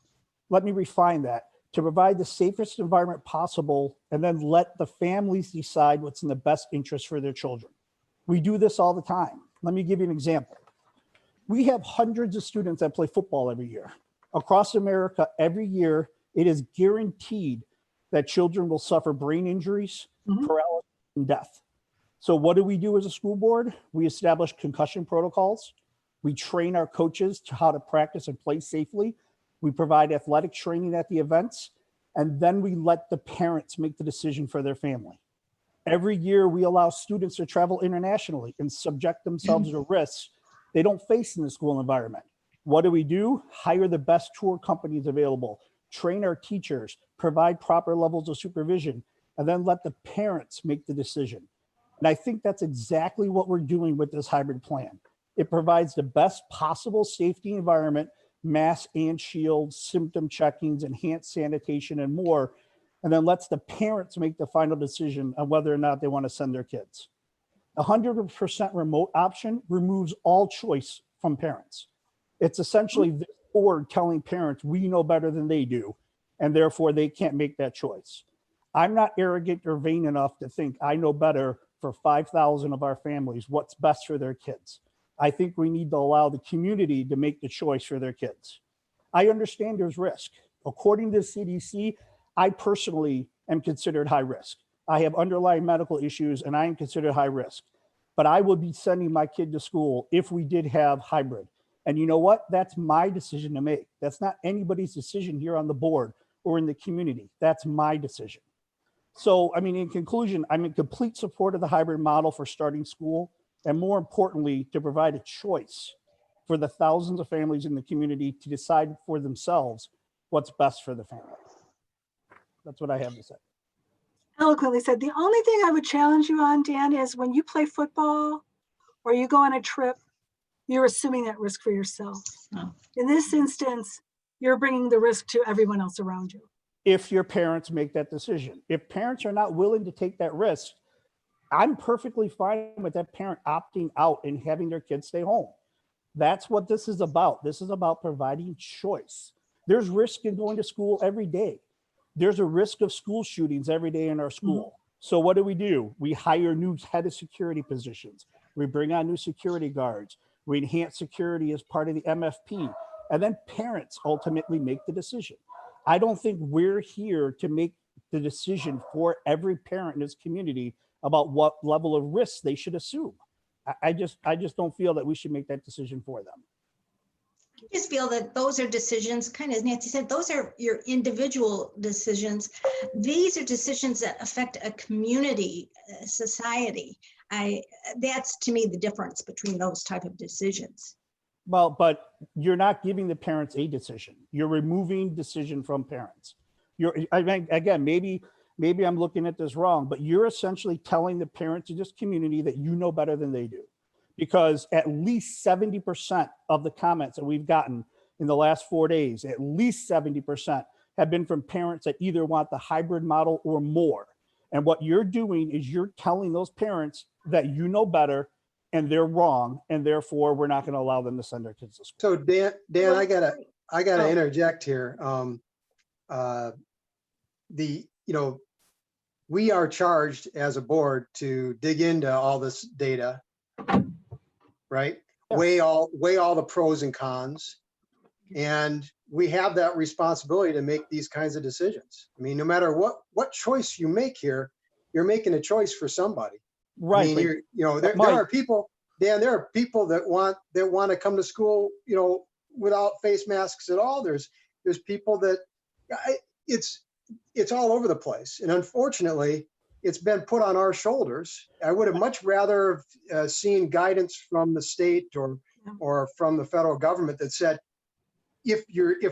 H: Let me refine that. To provide the safest environment possible, and then let the families decide what's in the best interest for their children. We do this all the time. Let me give you an example. We have hundreds of students that play football every year. Across America, every year, it is guaranteed that children will suffer brain injuries, paralysis, and death. So what do we do as a school board? We establish concussion protocols. We train our coaches to how to practice and play safely. We provide athletic training at the events, and then we let the parents make the decision for their family. Every year, we allow students to travel internationally and subject themselves to risks they don't face in the school environment. What do? Hire the best tour companies available, train our teachers, provide proper levels of supervision, and then let the parents make the decision. And I think that's exactly what we're doing with this hybrid plan. It provides the best possible safety environment, mask and shields, symptom checkings, enhanced sanitation, and more, and then lets the parents make the final decision on whether or not they want to send their kids. 100% remote option removes all choice from parents. It's essentially the board telling parents we know better than they do, and therefore they can't make that choice. I'm not arrogant or vain enough to think I know better for 5,000 of our families what's best for their kids. I think we need to allow the community to make the choice for their kids. I understand there's risk. According to the CDC, I personally am considered high risk. I have underlying medical issues and I am considered high risk. But I would be sending my kid to school if we did have hybrid. And you know what? That's my decision to make. That's not anybody's decision here on the board or in the community. That's my decision. So, I mean, in conclusion, I'm in complete support of the hybrid model for starting school, and more importantly, to provide a choice for the thousands of families in the community to decide for themselves what's best for the family. That's what I have to say.
B: Eloquently said. The only thing I would challenge you on, Dan, is when you play football or you go on a trip, you're assuming that risk for yourself.
C: Oh.
B: In this instance, you're bringing the risk to everyone else around you.
H: If your parents make that decision. If parents are not willing to take that risk, I'm perfectly fine with that parent opting out and having their kids stay home. That's what this is about. This is about providing choice. There's risk in going to school every day. There's a risk of school shootings every day in our school. So what do? We hire new head of security positions. We bring on new security guards. We enhance security as part of the MFP. and then parents ultimately make the decision. I don't think we're here to make the decision for every parent in this community about what level of risk they should assume. I just don't feel that we should make that decision for them.
C: I just feel that those are decisions, kind of as Nancy said, those are your individual decisions. These are decisions that affect a community, a society. That's to me the difference between those type of decisions.
H: Well, but you're not giving the parents a decision. You're removing decision from parents. I mean, again, maybe I'm looking at this wrong, but you're essentially telling the parents of this community that you know better than they do. Because at least 70% of the comments that we've gotten in the last 4 days, at least 70% have been from parents that either want the hybrid model or more. And what you're doing is you're telling those parents that you know better and they're wrong, and therefore we're not going to allow them to send their kids to school.
I: So Dan, I gotta
C: Oh.
I: interject here. We are charged as a board to dig into all this data, right?
H: Yeah.
I: Weigh all the pros and cons. And we have that responsibility to make these kinds of decisions. I mean, no matter what choice you make here, you're making a choice for somebody.
H: Right.
I: I mean, there are people, Dan, there are people that want to come to school, without face masks at all. There's people that it's all over the place. And unfortunately, it's been put on our shoulders. I would have much rather seen guidance from the state or from the federal government that said, if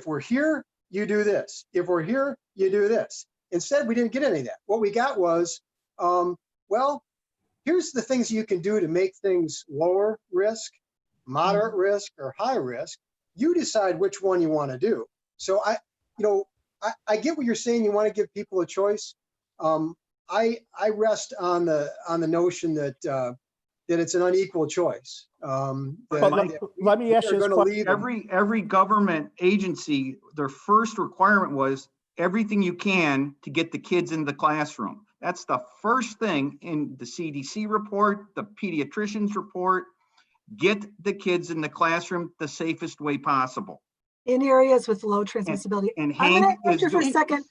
I: we're here, you do this. If we're here, you do this. Instead, we didn't get any of that. What we got was, well, here's the things you can do to make things lower risk, moderate risk, or high risk. You decide which one you want to do. So I get what you're saying. You want to give people a choice. I rest on the notion that it's an unequal choice.
H: Let me ask you this question.
A: Every government agency, their first requirement was everything you can to get the kids in the classroom. That's the first thing in the CDC report, the pediatrician's report. Get the kids in the classroom the safest way possible.
B: In areas with low transmissibility.
A: And
B: I'm going
A: Hank
B: to interrupt you for a second.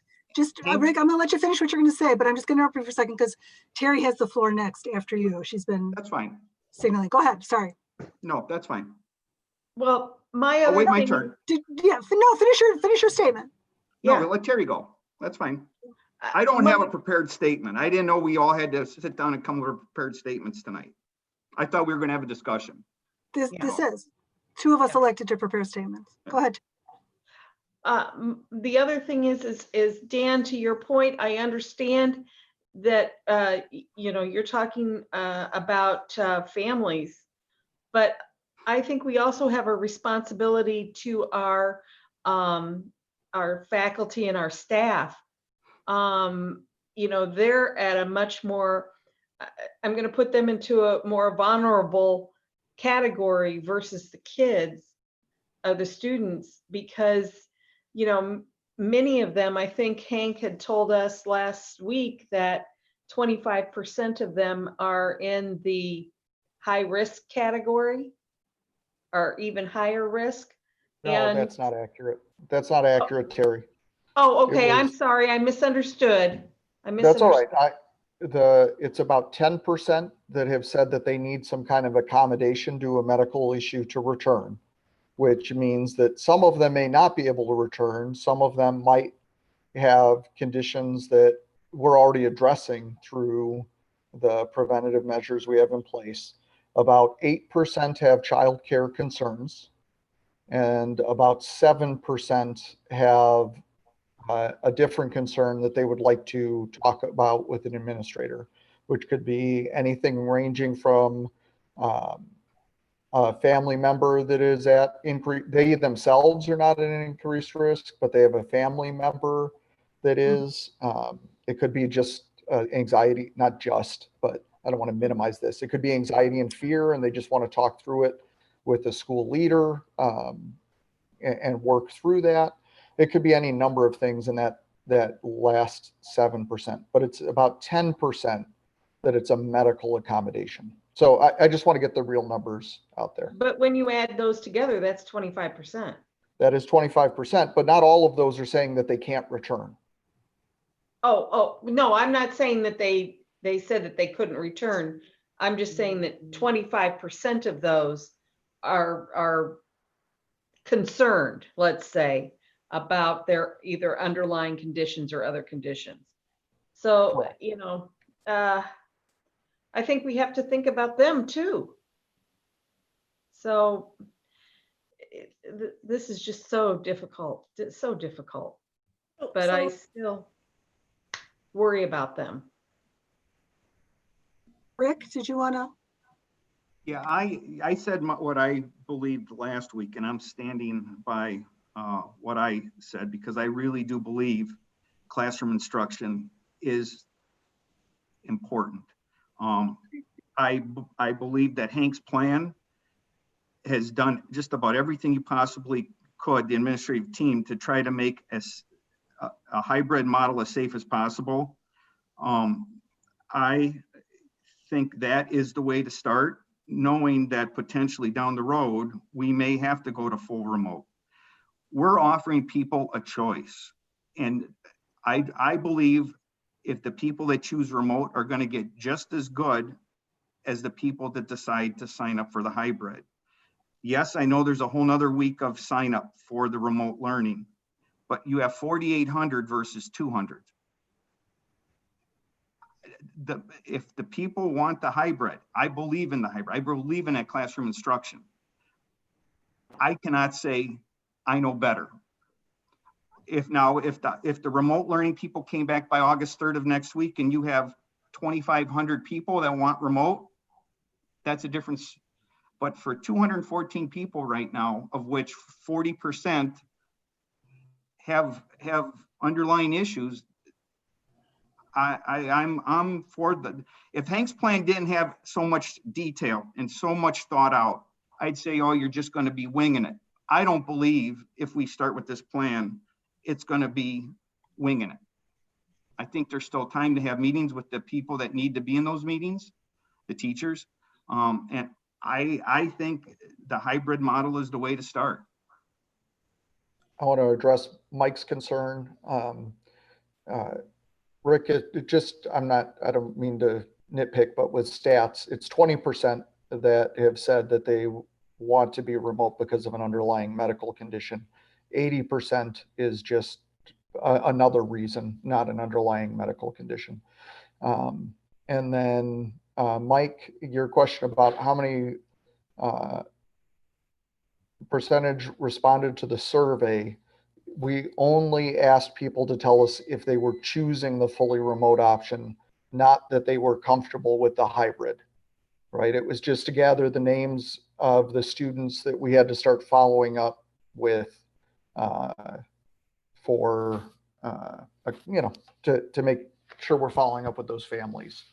B: Rick, I'm going to let you finish what you're going to say, but I'm just going to interrupt you for a second because Terry has the floor next after you. She's been
A: That's fine.
B: signaling. Go ahead. Sorry.
A: No, that's fine.
E: Well, my
A: I'll
E: other
A: wait my
E: thing-
A: turn.
B: Finish your statement.
A: No, let Terry go. That's fine. I don't have a prepared statement. I didn't know we all had to sit down and come with prepared statements tonight. I thought we were going to have a discussion.
B: This is two of us elected to prepare statements. Go ahead.
E: The other thing is Dan, to your point, I understand that, you're talking about families, but I think we also have a responsibility to our faculty and our staff. They're at a much more, I'm going to put them into a more vulnerable category versus the kids, the students, because many of them, I think Hank had told us last week that 25% of them are in the high risk category or even higher risk.
D: No, that's not accurate. That's not accurate, Terry.
E: Oh, okay. I'm sorry. I misunderstood.
D: That's all right. It's about 10% that have said that they need some kind of accommodation due to a medical issue to return, which means that some of them may not be able to return. Some of them might have conditions that we're already addressing through the preventative measures we have in place. About 8% have childcare concerns, and about 7% have a different concern that they would like to talk about with an administrator, which could be anything ranging from a family member that is at increase. They themselves are not at an increased risk, but they have a family member that is. It could be just anxiety, not just, but I don't want to minimize this. It could be anxiety and fear, and they just want to talk through it with the school leader and work through that. It could be any number of things in that last 7%, but it's about 10% that it's a medical accommodation. So I just want to get the real numbers out there.
E: But when you add those together, that's 25%.
D: That is 25%, but not all of those are saying that they can't return.
E: Oh, no, I'm not saying that they said that they couldn't return. I'm just saying that 25% of those are concerned, let's say, about their either underlying conditions or other conditions. So,
D: Correct.
E: I think we have to think about them too. So this is just so difficult, but I still worry about them.
B: Rick, did you want to?
A: Yeah, I said what I believed last week, and I'm standing by what I said, because I really do believe classroom instruction is important. I believe that Hank's plan has done just about everything you possibly could, the administrative team, to try to make a hybrid model as safe as possible. I think that is the way to start, knowing that potentially down the road, we may have to go to full remote. We're offering people a choice. And I believe if the people that choose remote are going to get just as good as the people that decide to sign up for the hybrid. Yes, I know there's a whole nother week of sign up for the remote learning, but you have 4,800 versus 200. If the people want the hybrid, I believe in the hybrid. I believe in that classroom instruction. I cannot say I know better. If the remote learning people came back by August 3rd of next week and you have 2,500 people that want remote, that's a difference. But for 214 people right now, of which 40% have underlying issues, I'm for the, if Hank's plan didn't have so much detail and so much thought out, I'd say, oh, you're just going to be winging it. I don't believe if we start with this plan, it's going to be winging it. I think there's still time to have meetings with the people that need to be in those meetings, the teachers. And I think the hybrid model is the way to start.
D: I want to address Mike's concern. Rick, I don't mean to nitpick, but with stats, it's 20% that have said that they want to be remote because of an underlying medical condition. 80% is just another reason, not an underlying medical condition. And then Mike, your question about how many percentage responded to the survey, we only asked people to tell us if they were choosing the fully remote option, not that they were comfortable with the hybrid, right? It was just to gather the names of the students that we had to start following up with to make sure we're following up with those families.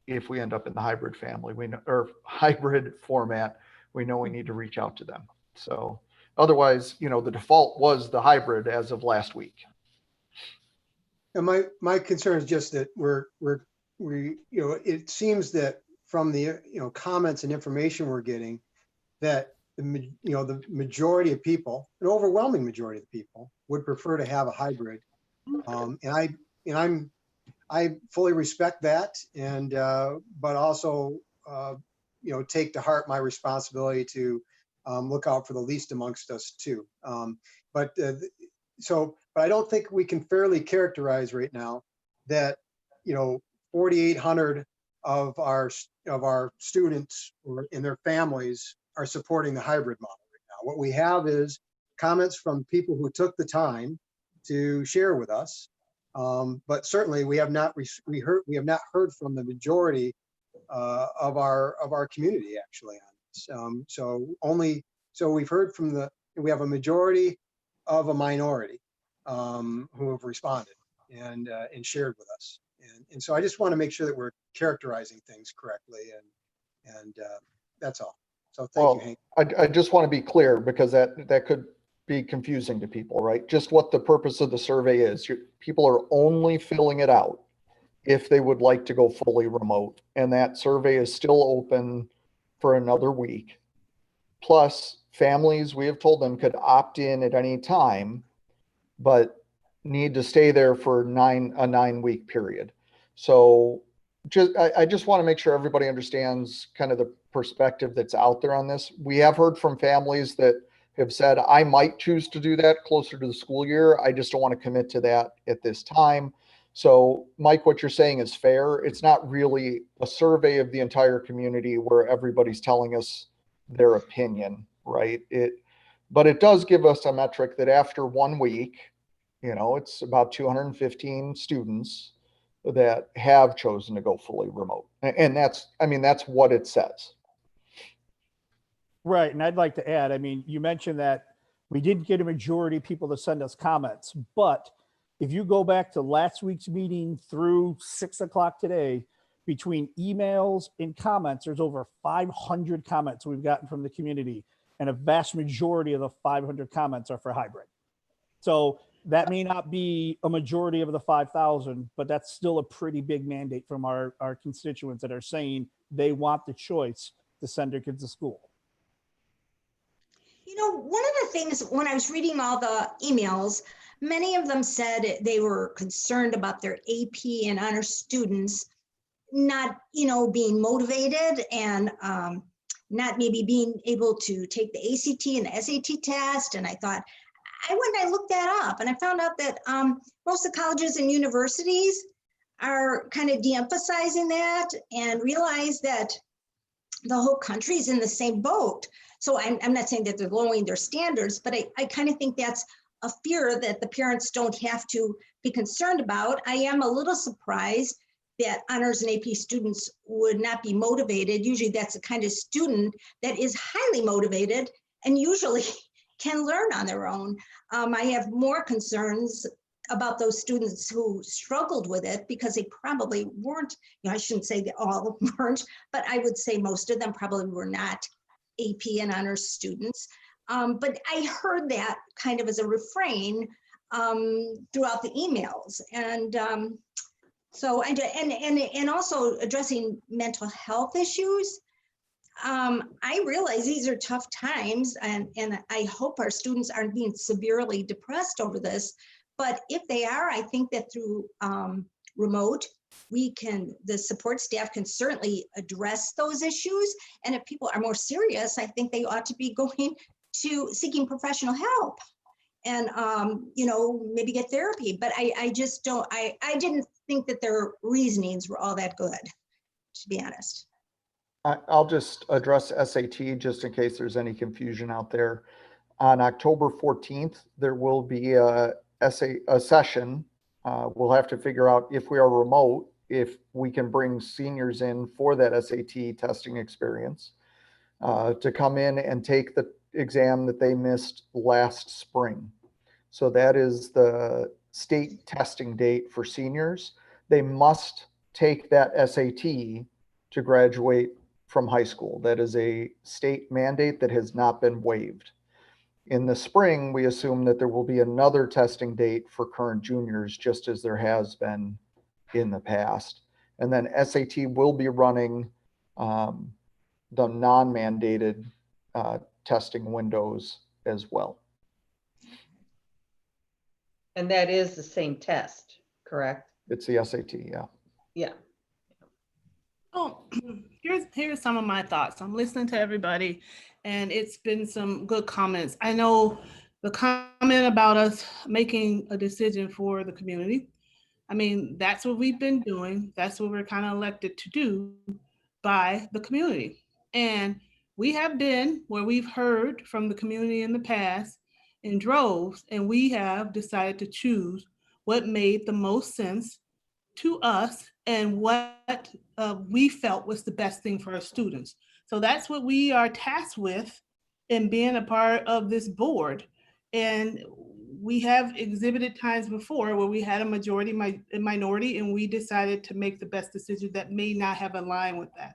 D: If we end up in the hybrid family, or hybrid format, we know we need to reach out to them. So otherwise, the default was the hybrid as of last week.
I: And my concern is just that it seems that from the comments and information we're getting, that the majority of people, an overwhelming majority of the people, would prefer to have a hybrid. And I fully respect that, and but also take to heart my responsibility to look out for the least amongst us too. But I don't think we can fairly characterize right now that 4,800 of our students and their families are supporting the hybrid model right now. What we have is comments from people who took the time to share with us, but certainly we have not heard from the majority of our community actually on this. So we've heard from we have a majority of a minority who have responded and shared with us. And so I just want to make sure that we're characterizing things correctly, and that's all. So thank you, Hank.
D: I just want to be clear, because that could be confusing to people, right? Just what the purpose of the survey is. People are only filling it out if they would like to go fully remote, and that survey is still open for another week. Plus, families, we have told them, could opt in at any time, but need to stay there for a 9-week period. So I just want to make sure everybody understands kind of the perspective that's out there on this. We have heard from families that have said, I might choose to do that closer to the school year. I just don't want to commit to that at this time. So Mike, what you're saying is fair. It's not really a survey of the entire community where everybody's telling us their opinion, right? But it does give us a metric that after 1 week, it's about 215 students that have chosen to go fully remote. And that's what it says.
H: Right. And I'd like to add, you mentioned that we didn't get a majority of people to send us comments, but if you go back to last week's meeting through 6 o'clock today, between emails and comments, there's over 500 comments we've gotten from the community, and a vast majority of the 500 comments are for hybrid. So that may not be a majority of the 5,000, but that's still a pretty big mandate from our constituents that are saying they want the choice to send their kids to school.
C: One of the things when I was reading all the emails, many of them said they were concerned about their AP and honor students not, being motivated and not maybe being able to take the ACT and the SAT test. And I thought, I looked that up and I found out that most of the colleges and universities are kind of de-emphasizing that and realize that the whole country is in the same boat. So I'm not saying that they're lowering their standards, but I kind of think that's a fear that the parents don't have to be concerned about. I am a little surprised that honors and AP students would not be motivated. Usually that's the kind of student that is highly motivated and usually can learn on their own. I have more concerns about those students who struggled with it because they probably weren't, I shouldn't say that all weren't, but I would say most of them probably were not AP and honors students. But I heard that kind of as a refrain throughout the emails. And so, and also addressing mental health issues. I realize these are tough times and I hope our students aren't being severely depressed over this. But if they are, I think that through remote, the support staff can certainly address those issues. And if people are more serious, I think they ought to be going to seeking professional help and, maybe get therapy. But I just don't, I didn't think that their reasonings were all that good, to be honest.
D: I'll just address SAT just in case there's any confusion out there. On October 14th, there will be a session. We'll have to figure out if we are remote, if we can bring seniors in for that SAT testing experience to come in and take the exam that they missed last spring. So that is the state testing date for seniors. They must take that SAT to graduate from high school. That is a state mandate that has not been waived. In the spring, we assume that there will be another testing date for current juniors, just as there has been in the past. And then SAT will be running the non-mandated testing windows as well.
E: And that is the same test, correct?
D: It's the SAT, yeah.
E: Yeah.
J: Oh, here's some of my thoughts. I'm listening to everybody, and it's been some good comments. I know the comment about us making a decision for the community. I mean, that's what we've been doing. That's what we're kind of elected to do by the community. And we have been where we've heard from the community in the past in droves, and we have decided to choose what made the most sense to us and what we felt was the best thing for our students. So that's what we are tasked with in being a part of this board. And we have exhibited times before where we had a majority minority and we decided to make the best decision that may not have aligned with that.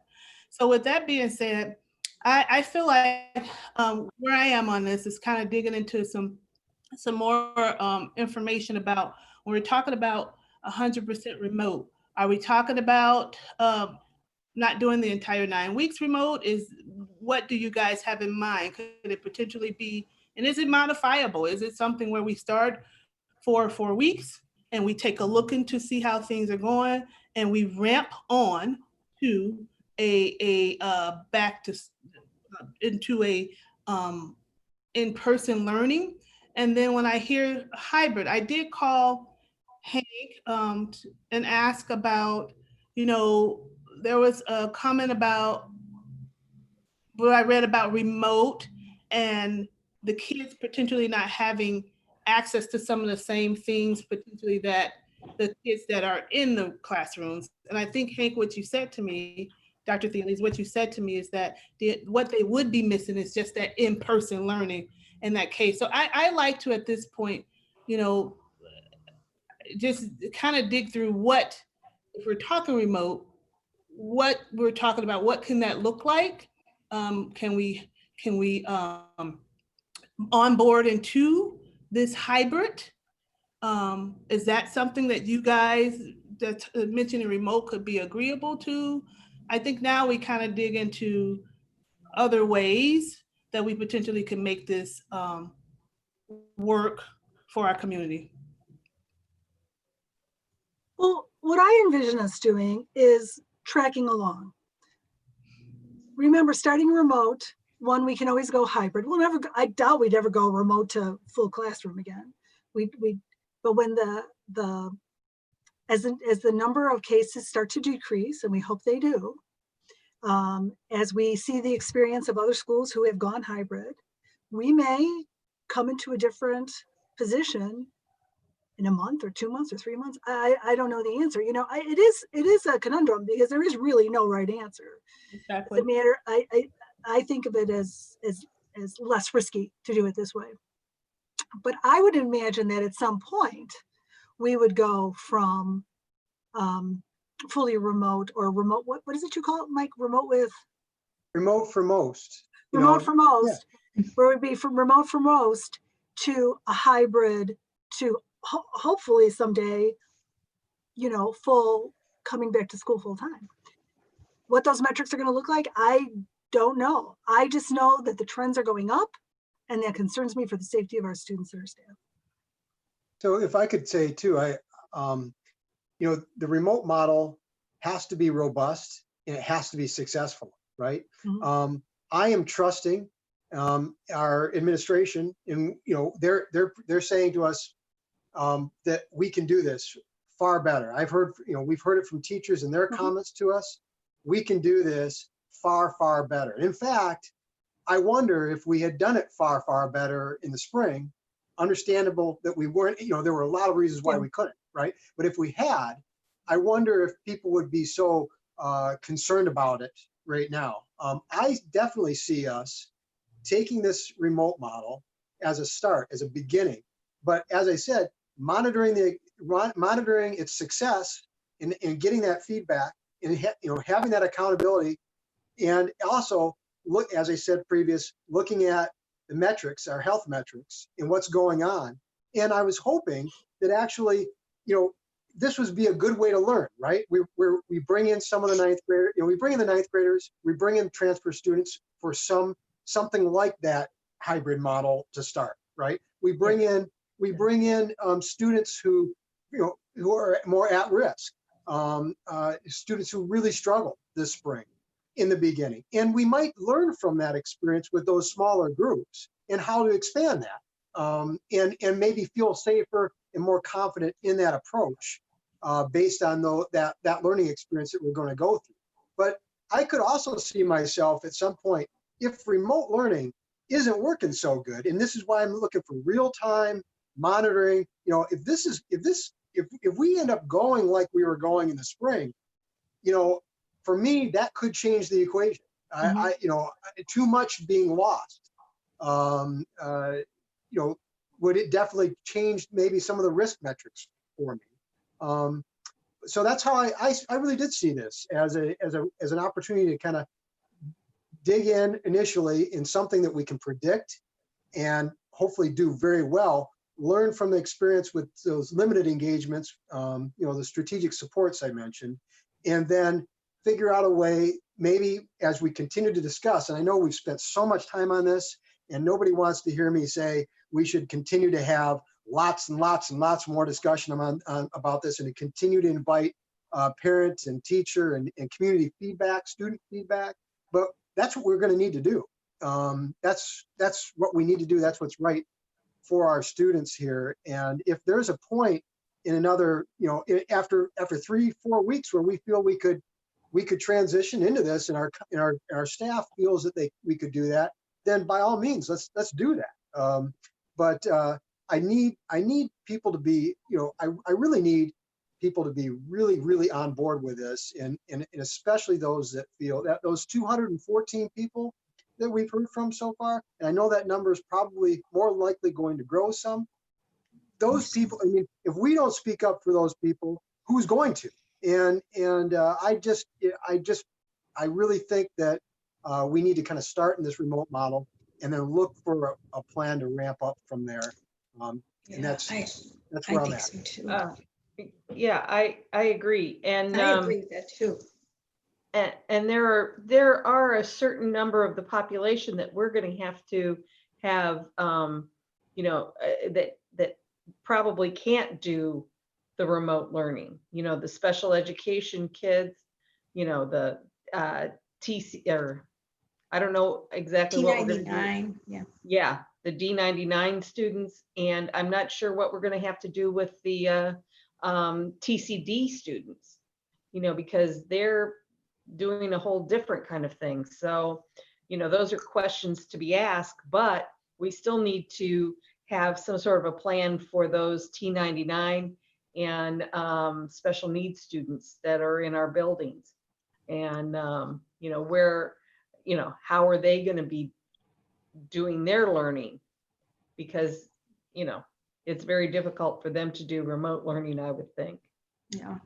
J: So with that being said, I feel like where I am on this is kind of digging into some more information about when we're talking about 100% remote. Are we talking about not doing the entire 9 weeks remote? what do you guys have in mind? Could it potentially be, and is it modifiable? Is it something where we start for 4 weeks and we take a look into see how things are going and we ramp on to a back to into a in-person learning? And then when I hear hybrid, I did call Hank and ask about, you know, there was a comment about what I read about remote and the kids potentially not having access to some of the same things potentially that the kids that are in the classrooms. And I think, Hank, what you said to me, Dr. Thiele, what you said to me is that what they would be missing is just that in-person learning in that case. So I like to, at this point, you know, just kind of dig through what, if we're talking remote, what we're talking about, what can that look like? Can we onboard into this hybrid? Is that something that you guys that mentioning remote could be agreeable to? I think now we kind of dig into other ways that we potentially can make this work for our community.
B: Well, what I envision us doing is tracking along. Remember, starting remote, one, we can always go hybrid. We'll never, I doubt we'd ever go remote to full classroom again. But when as the number of cases start to decrease, and we hope they do, as we see the experience of other schools who have gone hybrid, we may come into a different position in a month or 2 months or 3 months. I don't know the answer. You know, it is a conundrum because there is really no right answer.
J: Exactly.
B: The matter, I think of it as less risky to do it this way. But I would imagine that at some point we would go from fully remote or remote. What is it you call it, Mike? Remote with?
I: Remote for most.
B: Remote for most, where it would be from remote for most to a hybrid to hopefully someday, you know, full coming back to school full time. What those metrics are going to look like, I don't know. I just know that the trends are going up, and that concerns me for the safety of our students and our staff.
I: So if I could say too, you know, the remote model has to be robust and it has to be successful, right?
B: Mm-hmm.
I: I am trusting our administration, and you know, they're saying to us that we can do this far better. I've heard, you know, we've heard it from teachers and their comments to us. We can do this far, far better. In fact, I wonder if we had done it far, far better in the spring, understandable that we weren't, you know, there were a lot of reasons why we couldn't, right? But if we had, I wonder if people would be so concerned about it right now. I definitely see us taking this remote model as a start, as a beginning. But as I said, monitoring its success and getting that feedback and you know, having that accountability, and also look, as I said previous, looking at the metrics, our health metrics, and what's going on. And I was hoping that actually, you know, this would be a good way to learn, right? We bring in some of the ninth graders, you know, we bring in the ninth graders, we bring in transfer students for something like that hybrid model to start, right? We bring in students who, you know, who are more at risk, students who really struggle this spring in the beginning. And we might learn from that experience with those smaller groups and how to expand that, and maybe feel safer and more confident in that approach based on that learning experience that we're going to go through. But I could also see myself at some point, if remote learning isn't working so good, and this is why I'm looking for real-time monitoring, you know, if we end up going like we were going in the spring, you know, for me, that could change the equation. I you know, too much being lost, you know, would it definitely change maybe some of the risk metrics for me. So that's how I really did see this as an opportunity to kind of dig in initially in something that we can predict and hopefully do very well, learn from the experience with those limited engagements, you know, the strategic supports I mentioned, and then figure out a way maybe as we continue to discuss, and I know we've spent so much time on this, and nobody wants to hear me say we should continue to have lots and lots and lots more discussion about this, and to continue to invite parents and teacher and community feedback, student feedback. But that's what we're going to need to do. That's what we need to do. That's what's right for our students here. And if there's a point in another, after 3-4 weeks where we feel we could transition into this, and our staff feels that we could do that, then by all means, let's do that. But I need people to be, I really need people to be really, really on board with this, and especially those that feel that those 214 people that we've heard from so far, and I know that number is probably more likely going to grow some. Those people, I mean, if we don't speak up for those people, who's going to? And I really think that we need to kind of start in this remote model and then look for a plan to ramp up from there. And that's where I'm at.
C: So too.
E: Yeah, I agree. And
C: I agree with that too.
E: And there are a certain number of the population that we're going to have that probably can't do the remote learning, the special education kids, the TC, or I don't know exactly what we're going to do. Yeah, the D99 students, and I'm not sure what we're going to have to do with the TCD students, because they're doing a whole different kind of thing. So, those are questions to be asked, but we still need to have some sort of a plan for those T99 and special needs students that are in our buildings. And, where, how are they going to be doing their learning? Because, it's very difficult for them to do remote learning, I would think.
C: Yeah.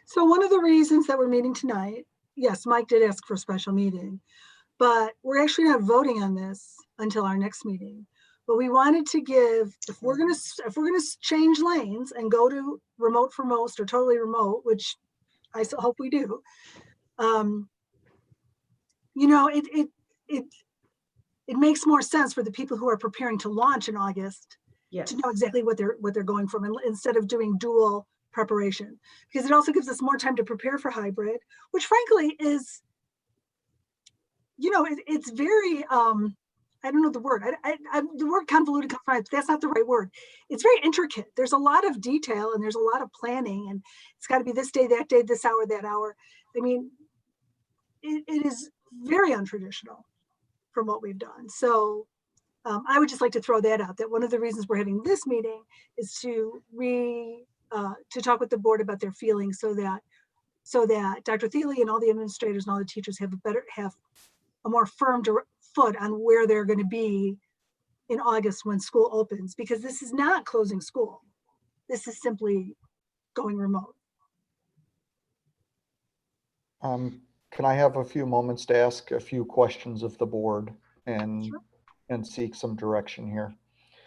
B: So one of the reasons that we're meeting tonight, yes, Mike did ask for a special meeting, but we're actually not voting on this until our next meeting. But we wanted to give, if we're gonna change lanes and go to remote for most or totally remote, which I still hope we do, it makes more sense for the people who are preparing to launch in August to know exactly what they're going from, instead of doing dual preparation, because it also gives us more time to prepare for hybrid, which frankly is, it's very, I don't know the word. The word convoluted comes from, that's not the right word. It's very intricate. There's a lot of detail and there's a lot of planning, and it's got to be this day, that day, this hour, that hour. I mean, it is very untraditional from what we've done. So I would just like to throw that out, that one of the reasons we're having this meeting is to talk with the board about their feelings, so that Dr. Thiele and all the administrators and all the teachers have a more firm foot on where they're going to be in August when school opens, because this is not closing school. This is simply going remote.
D: Can I have a few moments to ask a few questions of the board and
B: Sure.
D: and seek some direction here?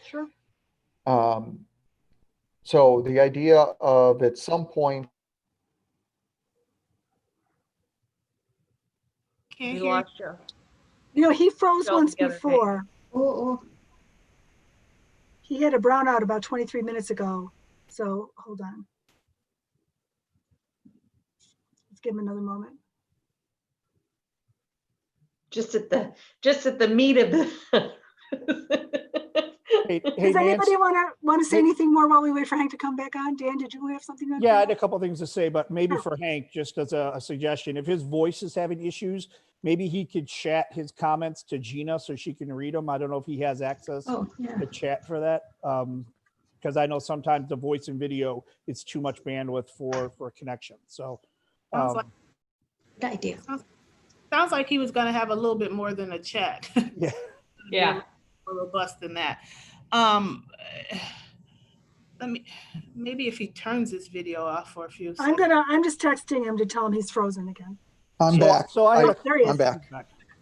B: Sure.
D: So the idea of at some point,
J: Can't
E: We
J: hear.
E: lost you.
B: He froze
E: All
B: once
E: together,
B: before.
C: Oh,
B: He had a brownout about 23 minutes ago. So hold on. Let's give him another moment.
E: Just at the meat of the.
H: Hey,
B: Does
H: Nancy.
B: anybody want to say anything more while we wait for Hank to come back on? Dan, did you have something?
H: Yeah, I had a couple things to say, but maybe
B: Sure.
H: for Hank, just as a suggestion, if his voice is having issues, maybe he could chat his comments to Gina so she can read them. I don't know if he has access
C: yeah.
H: to chat for that. Because I know sometimes the voice and video, it's too much bandwidth for a connection. So
J: Sounds like,
C: Good idea.
J: sounds like he was going to have a little bit more than a chat.
H: yeah.
E: Yeah.
J: More robust than that. Maybe if he turns this video off for a few seconds.
B: I'm just texting him to tell him he's frozen again.
F: I'm back.
H: So
B: There he is.
F: I'm back.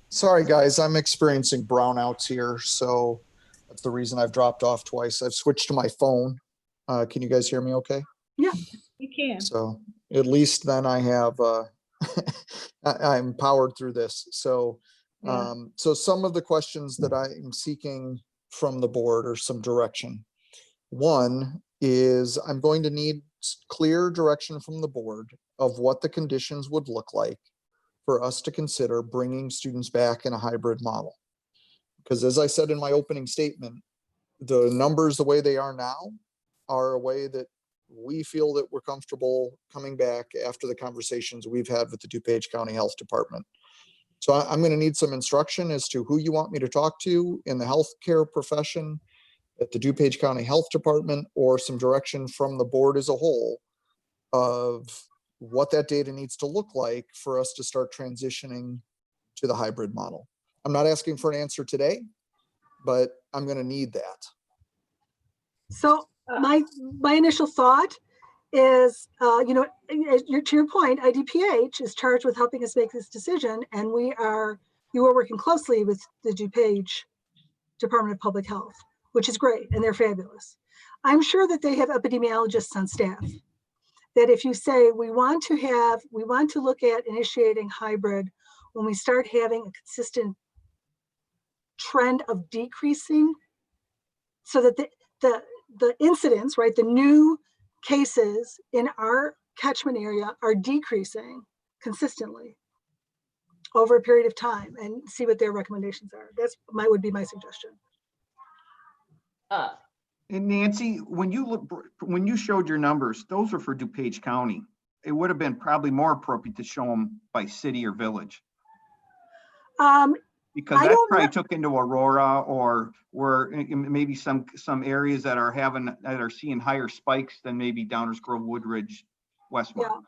F: Sorry, guys, I'm experiencing brownouts here, so that's the reason I've dropped off twice. I've switched to my phone. Can you guys hear me okay?
B: Yeah.
J: You can.
F: So at least then I have I'm powered through this. So,
J: Yeah.
F: so some of the questions that I'm seeking from the board are some direction. One is I'm going to need clear direction from the board of what the conditions would look like for us to consider bringing students back in a hybrid model. Because as I said in my opening statement, the numbers the way they are now are a way that we feel that we're comfortable coming back after the conversations we've had with the DuPage County Health Department. So I'm going to need some instruction as to who you want me to talk to in the healthcare profession at the DuPage County Health Department, or some direction from the board as a whole of what that data needs to look like for us to start transitioning to the hybrid model. I'm not asking for an answer today, but I'm going to need that.
B: So my initial thought is, to your point, IDPH is charged with helping us make this decision, and you are working closely with the DuPage Department of Public Health, which is great, and they're fabulous. I'm sure that they have epidemiologists on staff, that if you say we want to look at initiating hybrid when we start having a consistent trend of decreasing, so that the incidents, right, the new cases in our catchment area are decreasing consistently over a period of time, and see what their recommendations are. Would be my suggestion.
A: And Nancy, when you showed your numbers, those are for DuPage County. It would have been probably more appropriate to show them by city or village. Because that probably took into Aurora, or where maybe some areas that are seeing higher spikes than maybe Downers Grove, Woodridge, Westmont.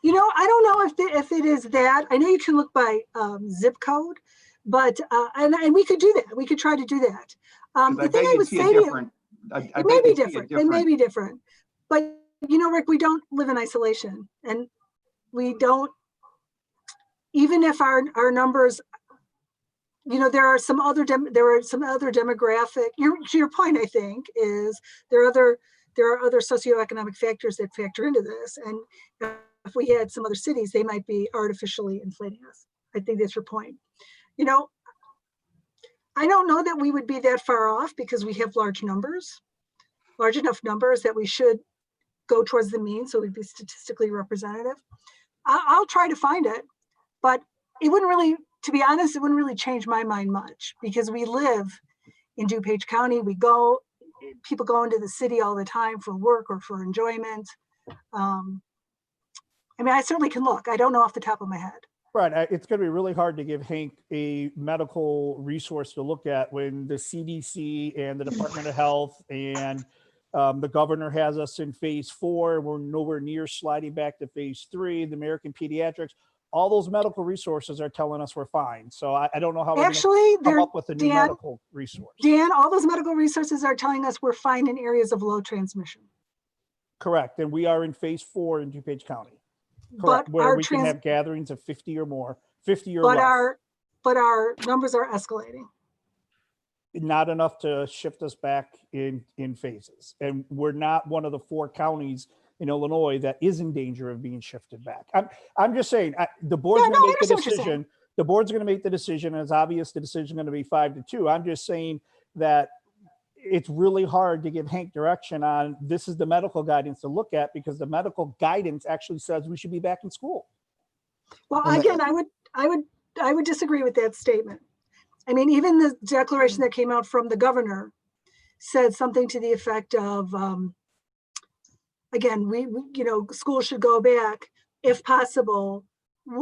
B: Yeah. I don't know if it is that. I know you can look by zip code, but and we could do that. We could try to do that. The thing I would say to you, it may be different. It may be different. But Rick, we don't live in isolation, and we don't. Even if our numbers, there are some other demographic. To your point, I think, is there are other socioeconomic factors that factor into this, and if we had some other cities, they might be artificially inflating us. I think that's your point. I don't know that we would be that far off, because we have large enough numbers that we should go towards the mean, so we'd be statistically representative. I'll try to find it, but it wouldn't really, to be honest, it wouldn't really change my mind much, because we live in DuPage County. People go into the city all the time for work or for enjoyment. I certainly can look. I don't know off the top of my head.
H: Right. It's going to be really hard to give Hank a medical resource to look at when the CDC and the Department of Health and the governor has us in phase 4. We're nowhere near sliding back to phase 3. The American Pediatrics, all those medical resources are telling us we're fine. So I don't know how we're going to come up with a new medical resource.
B: Dan, all those medical resources are telling us we're fine in areas of low transmission.
H: Correct. And we are in phase 4 in DuPage County. Correct, where we can have gatherings of 50 or more, 50 or less.
B: But our numbers are escalating.
H: Not enough to shift us back in phases. And we're not one of the 4 counties in Illinois that is in danger of being shifted back. I'm just saying, the board's going to make the decision. The board's going to make the decision. And it's obvious the decision is going to be 5-2. I'm just saying that it's really hard to give Hank direction on this is the medical guidance to look at, because the medical guidance actually says we should be back in school.
B: Well, again, I would disagree with that statement. Even the declaration that came out from the governor said something to the effect of, again, we schools should go back if possible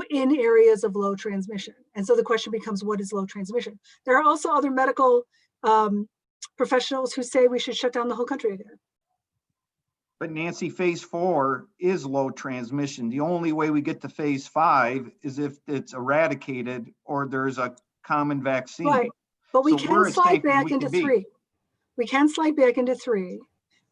B: in areas of low transmission. And so the question becomes, what is low transmission? There are also other medical professionals who say we should shut down the whole country again.
A: But Nancy, phase 4 is low transmission. The only way we get to phase 5 is if it's eradicated or there's a common vaccine.
B: Right, but we can slide back into 3. We can slide back into 3.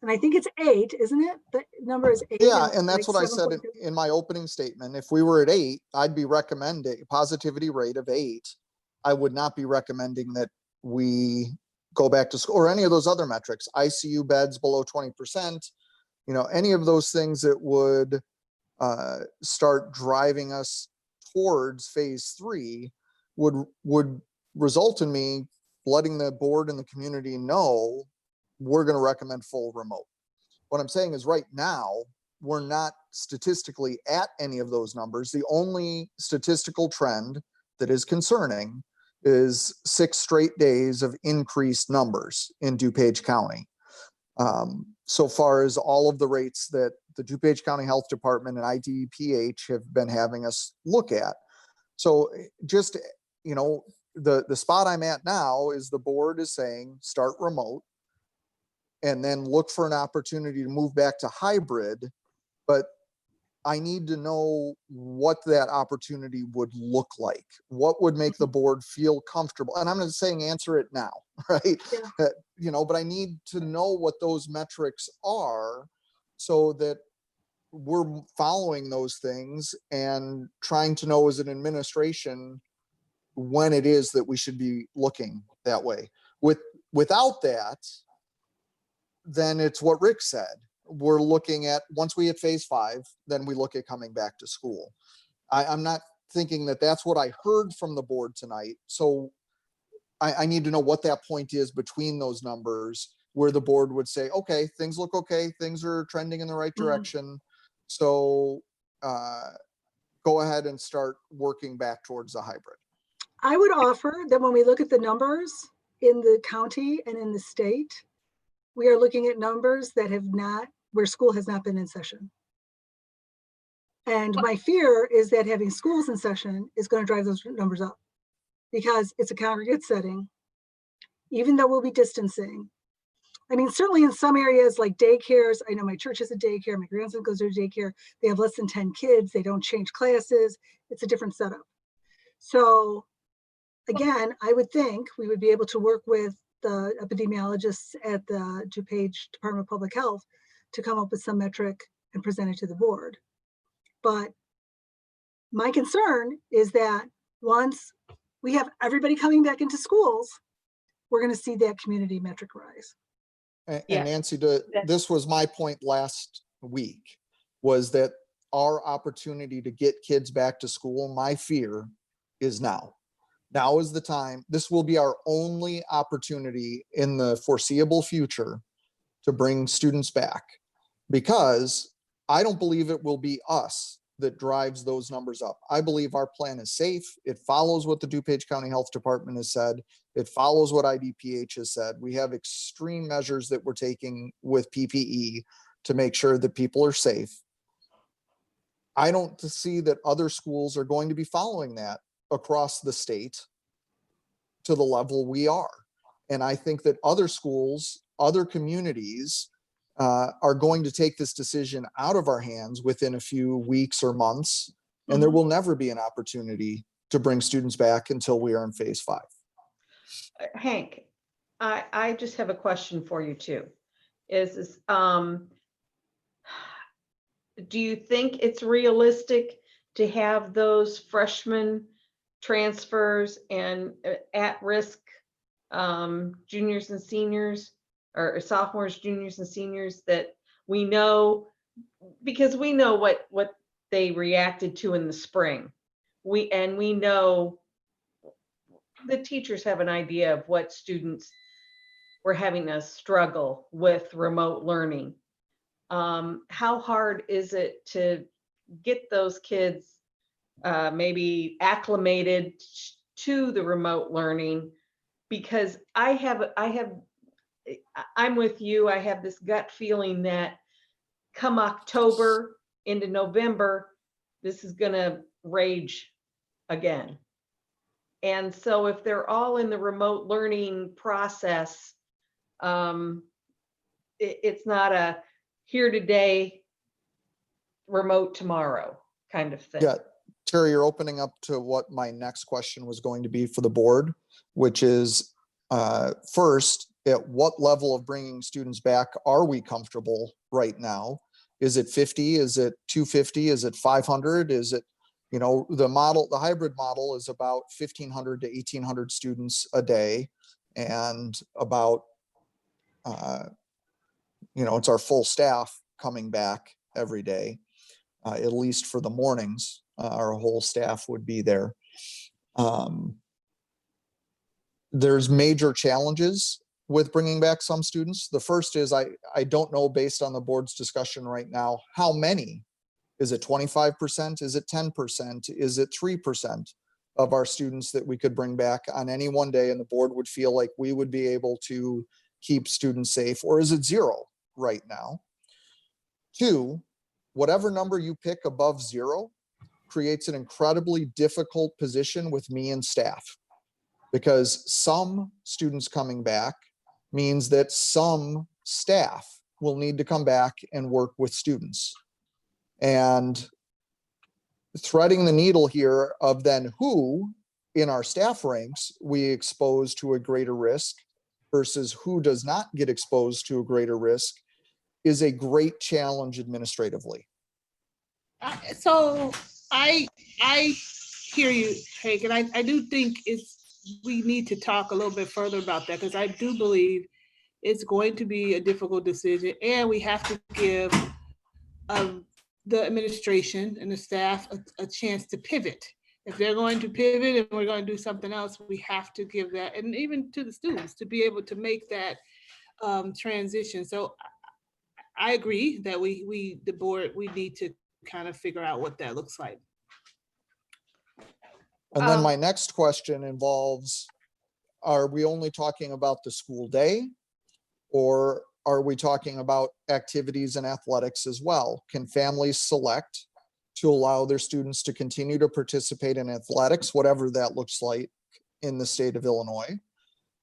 B: And I think it's 8, isn't it? The number is 8.
F: Yeah, and that's what I said in my opening statement. If we were at 8, I'd be recommending a positivity rate of 8. I would not be recommending that we go back to school or any of those other metrics, ICU beds below 20%, any of those things that would start driving us towards phase 3 would result in me letting the board and the community know we're going to recommend full remote. What I'm saying is right now, we're not statistically at any of those numbers. The only statistical trend that is concerning is 6 straight days of increased numbers in DuPage County. So far as all of the rates that the DuPage County Health Department and IDPH have been having us look at. So just, you know, the spot I'm at now is the board is saying start remote and then look for an opportunity to move back to hybrid. But I need to know what that opportunity would look like. What would make the board feel comfortable? And I'm not saying answer it now, right?
B: Yeah.
F: You know, but I need to know what those metrics are so that we're following those things and trying to know as an administration when it is that we should be looking that way. Without that, then it's what Rick said. We're looking at, once we hit phase 5, then we look at coming back to school. I'm not thinking that that's what I heard from the board tonight. So I need to know what that point is between those numbers where the board would say, okay, things look okay. Things are trending in the right direction. So go ahead and start working back towards the hybrid.
B: I would offer that when we look at the numbers in the county and in the state, we are looking at numbers that have not, where school has not been in session. And my fear is that having schools in session is going to drive those numbers up because it's a congregate setting, even though we'll be distancing. I mean, certainly in some areas like daycares, I know my church has a daycare, my grandson goes to a daycare, they have less than 10 kids, they don't change classes, it's a different setup. So again, I would think we would be able to work with the epidemiologists at the DuPage Department of Public Health to come up with some metric and present it to the board. But my concern is that once we have everybody coming back into schools, we're going to see that community metric rise.
F: And
E: Yeah.
F: Nancy, this was my point last week, was that our opportunity to get kids back to school, my fear is now. Now is the time. This will be our only opportunity in the foreseeable future to bring students back, because I don't believe it will be us that drives those numbers up. I believe our plan is safe. It follows what the DuPage County Health Department has said. It follows what IDPH has said. We have extreme measures that we're taking with PPE to make sure that people are safe. I don't see that other schools are going to be following that across the state to the level we are. And I think that other schools, other communities are going to take this decision out of our hands within a few weeks or months. And there will never be an opportunity to bring students back until we are in phase 5.
E: Hank, I just have a question for you too. Do you think it's realistic to have those freshmen transfers and at-risk juniors and seniors, or sophomores, juniors and seniors, that we know, because we know what they reacted to in the spring. We know the teachers have an idea of what students were having a struggle with remote learning. How hard is it to get those kids maybe acclimated to the remote learning? Because I'm with you. I have this gut feeling that come October into November, this is going to rage again. And so if they're all in the remote learning process, it's not a here today, remote tomorrow kind of thing.
F: Yeah, Terry, you're opening up to what my next question was going to be for the board, which is first, at what level of bringing students back are we comfortable right now? Is it 50? Is it 250? Is it 500? Is it, you know, the hybrid model is about 1,500 to 1,800 students a day, and about, you know, it's our full staff coming back every day, at least for the mornings. Our whole staff would be there. There's major challenges with bringing back some students. The first is I don't know, based on the board's discussion right now, how many. Is it 25%? Is it 10%? Is it 3% of our students that we could bring back on any one day and the board would feel like we would be able to keep students safe? Or is it 0 right now? 2, whatever number you pick above 0 creates an incredibly difficult position with me and staff, because some students coming back means that some staff will need to come back and work with students. And threading the needle here of then who in our staff ranks we expose to a greater risk versus who does not get exposed to a greater risk is a great challenge administratively.
J: So I hear you, Hank, and I do think we need to talk a little bit further about that, because I do believe it's going to be a difficult decision, and we have to give the administration and the staff a chance to pivot. If they're going to pivot and we're going to do something else, we have to give that, and even to the students, to be able to make that transition. So I agree that the board, we need to kind of figure out what that looks like.
F: And then my next question involves, are we only talking about the school day, or are we talking about activities and athletics as well? Can families select to allow their students to continue to participate in athletics, whatever that looks like in the state of Illinois,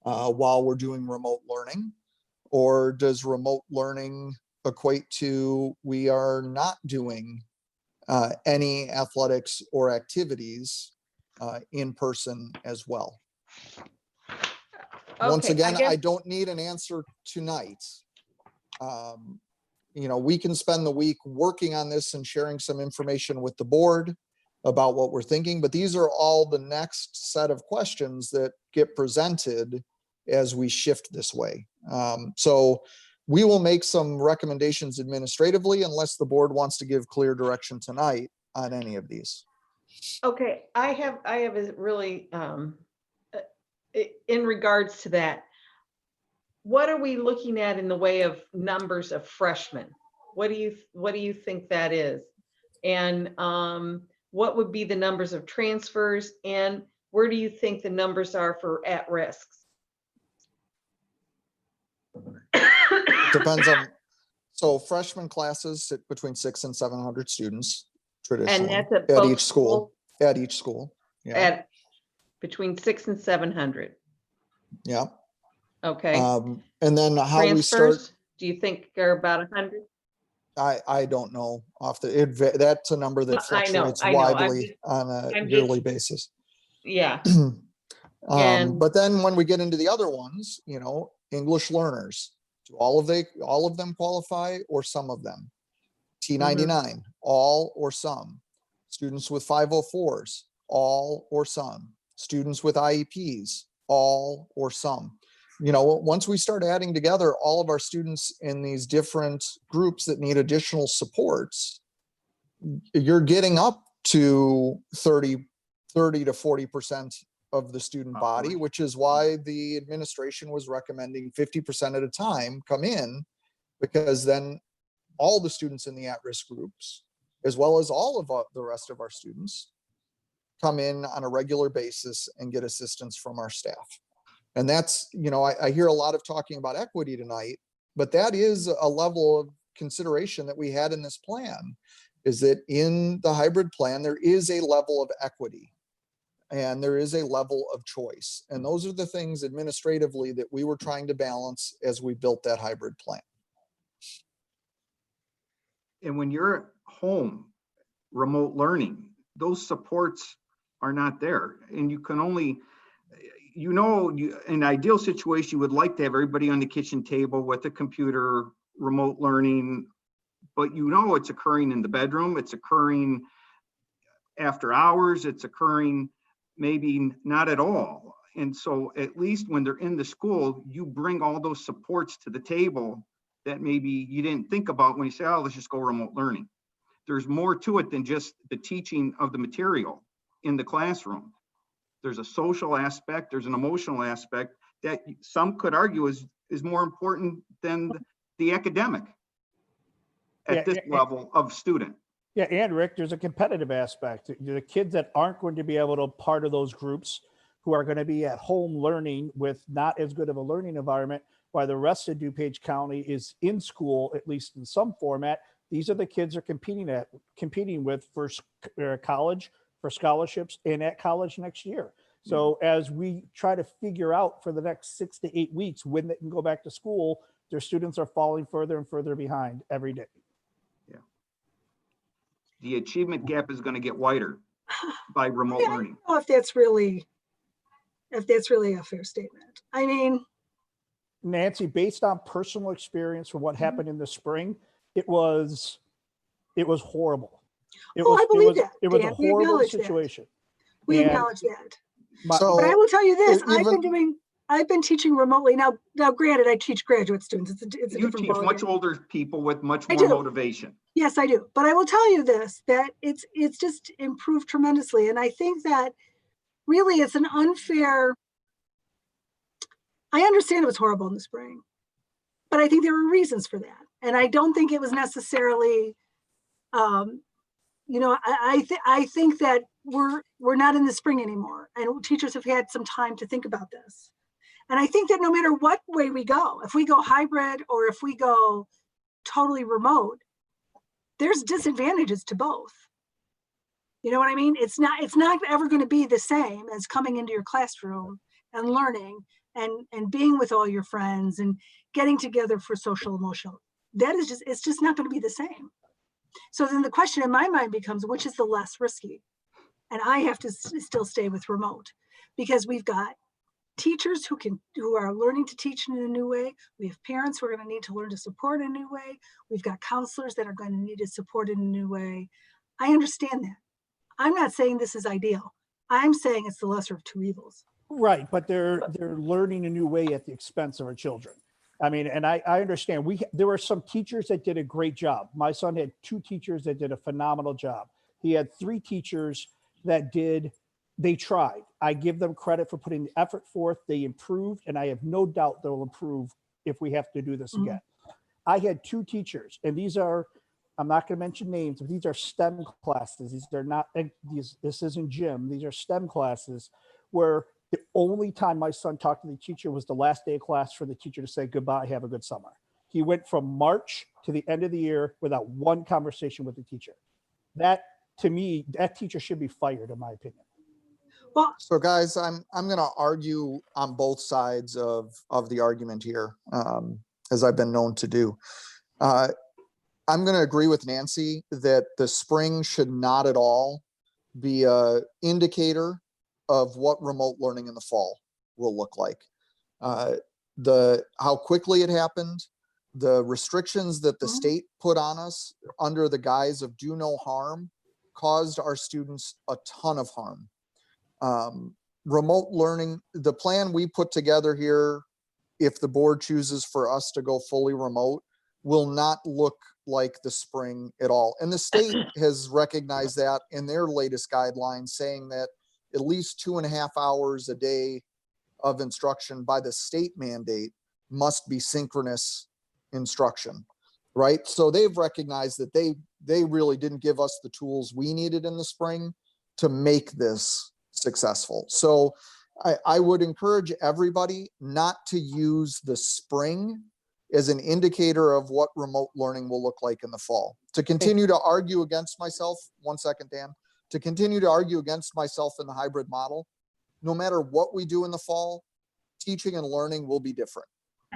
F: while we're doing remote learning? Or does remote learning equate to we are not doing any athletics or activities in person as well? Once again, I don't need an answer tonight. We can spend the week working on this and sharing some information with the board about what we're thinking, but these are all the next set of questions that get presented as we shift this way. So we will make some recommendations administratively unless the board wants to give clear direction tonight on any of these.
E: Okay, I have a really, in regards to that, what are we looking at in the way of numbers of freshmen? What do you think that is? And what would be the numbers of transfers, and where do you think the numbers are for at-risks?
F: Depends on, so freshman classes sit between 600 and 700 students traditionally
E: And that's
F: at each school. At each school, yeah.
E: At between 600 and 700.
F: Yeah.
E: Okay.
F: And then how
E: Transfers,
F: we start,
E: do you think are about 100?
F: I don't know that's a number that fluctuates widely on a yearly basis.
E: Yeah.
F: But then when we get into the other ones, English learners, do all of them qualify, or some of them? T99, all or some? Students with 504s, all or some? Students with IEPs, all or some? Once we start adding together all of our students in these different groups that need additional supports, you're getting up to 30 to 40% of the student body, which is why the administration was recommending 50% at a time come in, because then all the students in the at-risk groups, as well as all of the rest of our students, come in on a regular basis and get assistance from our staff. And that's, I hear a lot of talking about equity tonight, but that is a level of consideration that we had in this plan, is that in the hybrid plan, there is a level of equity and there is a level of choice. And those are the things administratively that we were trying to balance as we built that hybrid plan.
A: And when you're home, remote learning, those supports are not there. And you can only, in an ideal situation, you would like to have everybody on the kitchen table with a computer, remote learning, but it's occurring in the bedroom, it's occurring after hours, it's occurring maybe not at all. And so at least when they're in the school, you bring all those supports to the table that maybe you didn't think about when you say, oh, let's just go remote learning. there's more to it than just the teaching of the material in the classroom. There's a social aspect, there's an emotional aspect that some could argue is more important than the academic at this level of student.
H: Yeah, and Rick, there's a competitive aspect. The kids that aren't going to be able to part of those groups, who are going to be at home learning with not as good of a learning environment, while the rest of DuPage County is in school, at least in some format. These are the kids are competing with for college, for scholarships, and at college next year. So as we try to figure out for the next 6 to 8 weeks when they can go back to school, their students are falling further and further behind every day.
A: Yeah. The achievement gap is going to get wider by remote learning.
B: I don't know if that's really a fair statement. I mean,
H: Nancy, based on personal experience from what happened in the spring, it was horrible.
B: I believe that.
H: It was
B: Dan,
H: a horrible situation.
B: We
H: And
B: acknowledge that.
F: So
B: But I will tell you this,
F: even-
B: I've been teaching remotely. Now granted, I teach graduate students. It's a
A: You
B: different
A: teach
B: ballgame.
A: much older people with much
B: I
A: more
B: do.
A: motivation.
B: Yes, I do. But I will tell you this, that it's just improved tremendously. And I think that really it's an unfair, I understand it was horrible in the spring, but I think there were reasons for that. And I don't think it was necessarily, I think that we're not in the spring anymore, and teachers have had some time to think about this. And I think that no matter what way we go, if we go hybrid or if we go totally remote, there's disadvantages to both. You know what I mean? It's not ever going to be the same as coming into your classroom and learning and being with all your friends and getting together for social emotional. It's just not going to be the same. So then the question in my mind becomes, which is the less risky? And I have to still stay with remote, because we've got teachers who are learning to teach in a new way. We have parents who are going to need to learn to support in a new way. We've got counselors that are going to need to support in a new way. I understand that. I'm not saying this is ideal. I'm saying it's the lesser of two evils.
H: Right, but they're learning a new way at the expense of our children. I mean, and I understand there were some teachers that did a great job. My son had 2 teachers that did a phenomenal job. He had 3 teachers that they tried. I give them credit for putting the effort forth. They improved, and I have no doubt they'll improve if we have to do this again. I had 2 teachers, and these are, I'm not going to mention names, but these are STEM classes. This isn't gym. These are STEM classes where the only time my son talked to the teacher was the last day of class for the teacher to say goodbye, have a good summer. He went from March to the end of the year without one conversation with the teacher. That, to me, that teacher should be fired, in my opinion.
B: Well,
F: So guys, I'm going to argue on both sides of the argument here, as I've been known to do. I'm going to agree with Nancy that the spring should not at all be an indicator of what remote learning in the fall will look like. How quickly it happened, the restrictions that the state put on us under the guise of do no harm caused our students a ton of harm. Remote learning, the plan we put together here, if the board chooses for us to go fully remote, will not look like the spring at all. And the state has recognized that in their latest guidelines, saying that at least 2.5 hours a day of instruction by the state mandate must be synchronous instruction, right? So they've recognized that they really didn't give us the tools we needed in the spring to make this successful. So I would encourage everybody not to use the spring as an indicator of what remote learning will look like in the fall. To continue to argue against myself, 1 second, Dan, to continue to argue against myself in the hybrid model, no matter what we do in the fall, teaching and learning will be different.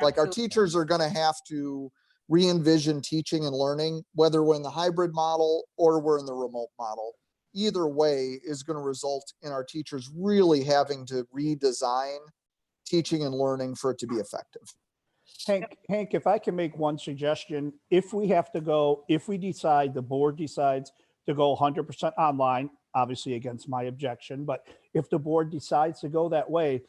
F: Like our teachers are going to have to re-envision teaching and learning, whether we're in the hybrid model or we're in the remote model. Either way is going to result in our teachers really having to redesign teaching and learning for it to be effective.
H: Hank, if I can make one suggestion, if we decide, the board decides to go 100% online, obviously against my objection, but if the board decides to go that way,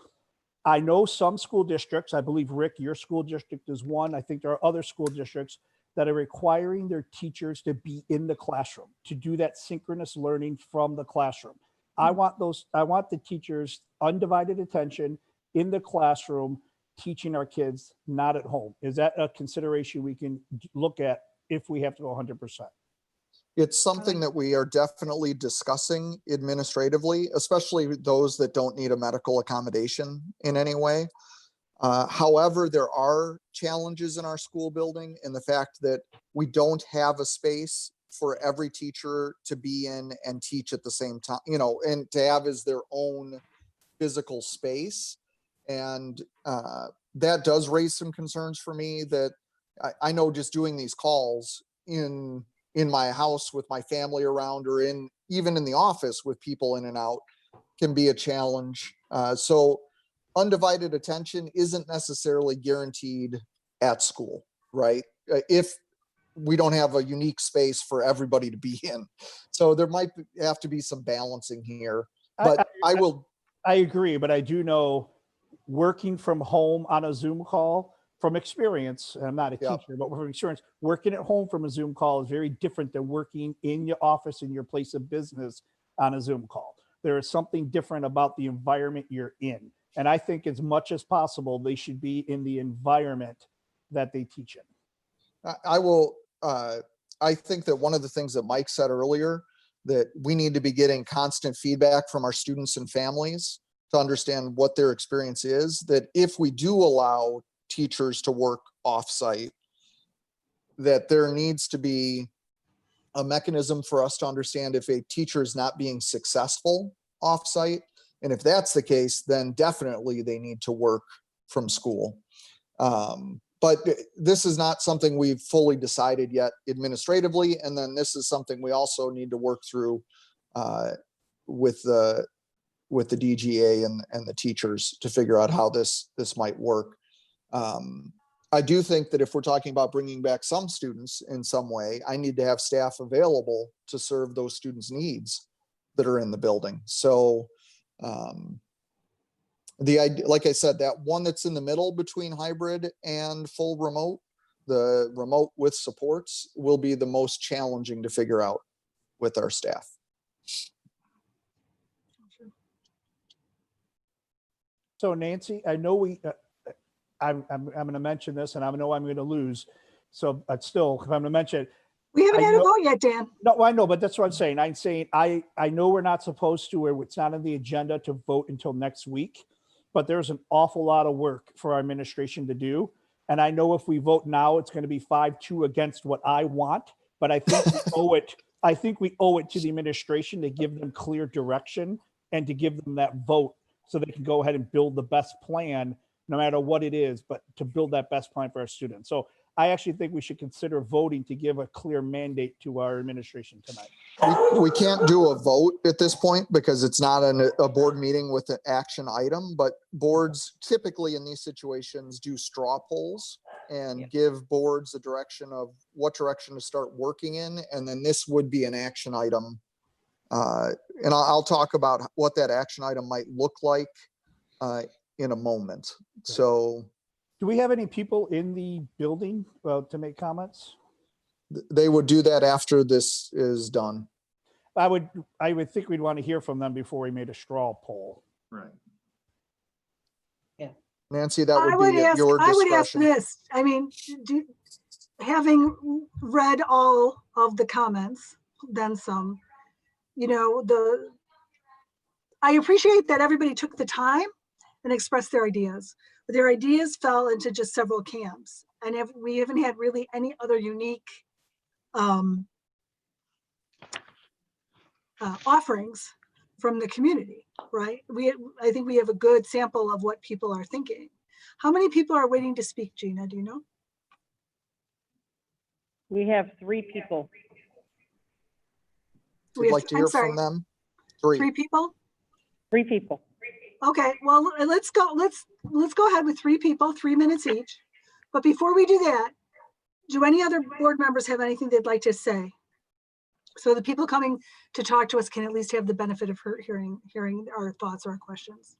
H: I know some school districts, I believe, Rick, your school district is one. I think there are other school districts that are requiring their teachers to be in the classroom, to do that synchronous learning from the classroom. I want the teachers' undivided attention in the classroom, teaching our kids, not at home. Is that a consideration we can look at if we have to go 100%?
F: It's something that we are definitely discussing administratively, especially those that don't need a medical accommodation in any way. However, there are challenges in our school building in the fact that we don't have a space for every teacher to be in and teach at the same time, and to have as their own physical space. And that does raise some concerns for me that I know just doing these calls in my house with my family around, or even in the office with people in and out, can be a challenge. So undivided attention isn't necessarily guaranteed at school, right? If we don't have a unique space for everybody to be in. So there might have to be some balancing here, but
H: I agree, but I do know working from home on a Zoom call, from experience, and I'm not a teacher, but from experience, working at home from a Zoom call is very different than working in your office, in your place of business on a Zoom call. There is something different about the environment you're in. And I think as much as possible, they should be in the environment that they teach in.
F: I think that one of the things that Mike said earlier, that we need to be getting constant feedback from our students and families to understand what their experience is, that if we do allow teachers to work offsite, that there needs to be a mechanism for us to understand if a teacher is not being successful offsite. And if that's the case, then definitely they need to work from school. But this is not something we've fully decided yet administratively. And then this is something we also need to work through with the DGA and the teachers to figure out how this might work. I do think that if we're talking about bringing back some students in some way, I need to have staff available to serve those students' needs that are in the building. So the idea, like I said, that one that's in the middle between hybrid and full remote, the remote with supports, will be the most challenging to figure out with our staff.
H: So Nancy, I know I'm going to mention this, and I know I'm going to lose. So, but still, if I'm going to mention it,
B: We haven't had a vote yet, Dan.
H: no, I know, but that's what I'm saying. I'm saying I know we're not supposed to, or it's not on the agenda to vote until next week, but there's an awful lot of work for our administration to do. And I know if we vote now, it's going to be 5-2 against what I want. But I think we owe it. I think we owe it to the administration to give them clear direction and to give them that vote so they can go ahead and build the best plan, no matter what it is, but to build that best plan for our students. So I actually think we should consider voting to give a clear mandate to our administration tonight.
F: We can't do a vote at this point because it's not a board meeting with an action item, but boards typically in these situations do straw polls and give boards a direction of what direction to start working in. And then this would be an action item. And I'll talk about what that action item might look like in a moment. So
H: do we have any people in the building to make comments?
F: They would do that after this is done.
H: I would think we'd want to hear from them before we made a straw poll.
A: Right.
E: Yeah.
F: Nancy, that would be at your discretion.
B: I would ask this. I mean, having read all of the comments, then some, I appreciate that everybody took the time and expressed their ideas. But their ideas fell into just several camps. And we haven't had really any other unique offerings from the community, right? I think we have a good sample of what people are thinking. How many people are waiting to speak, Gina? Do you know?
K: We have 3 people.
F: We'd like to hear from them.
B: 3 people?
K: 3 people.
B: Okay, well, let's go ahead with 3 people, 3 minutes each. But before we do that, do any other board members have anything they'd like to say? So the people coming to talk to us can at least have the benefit of hearing our thoughts or our questions.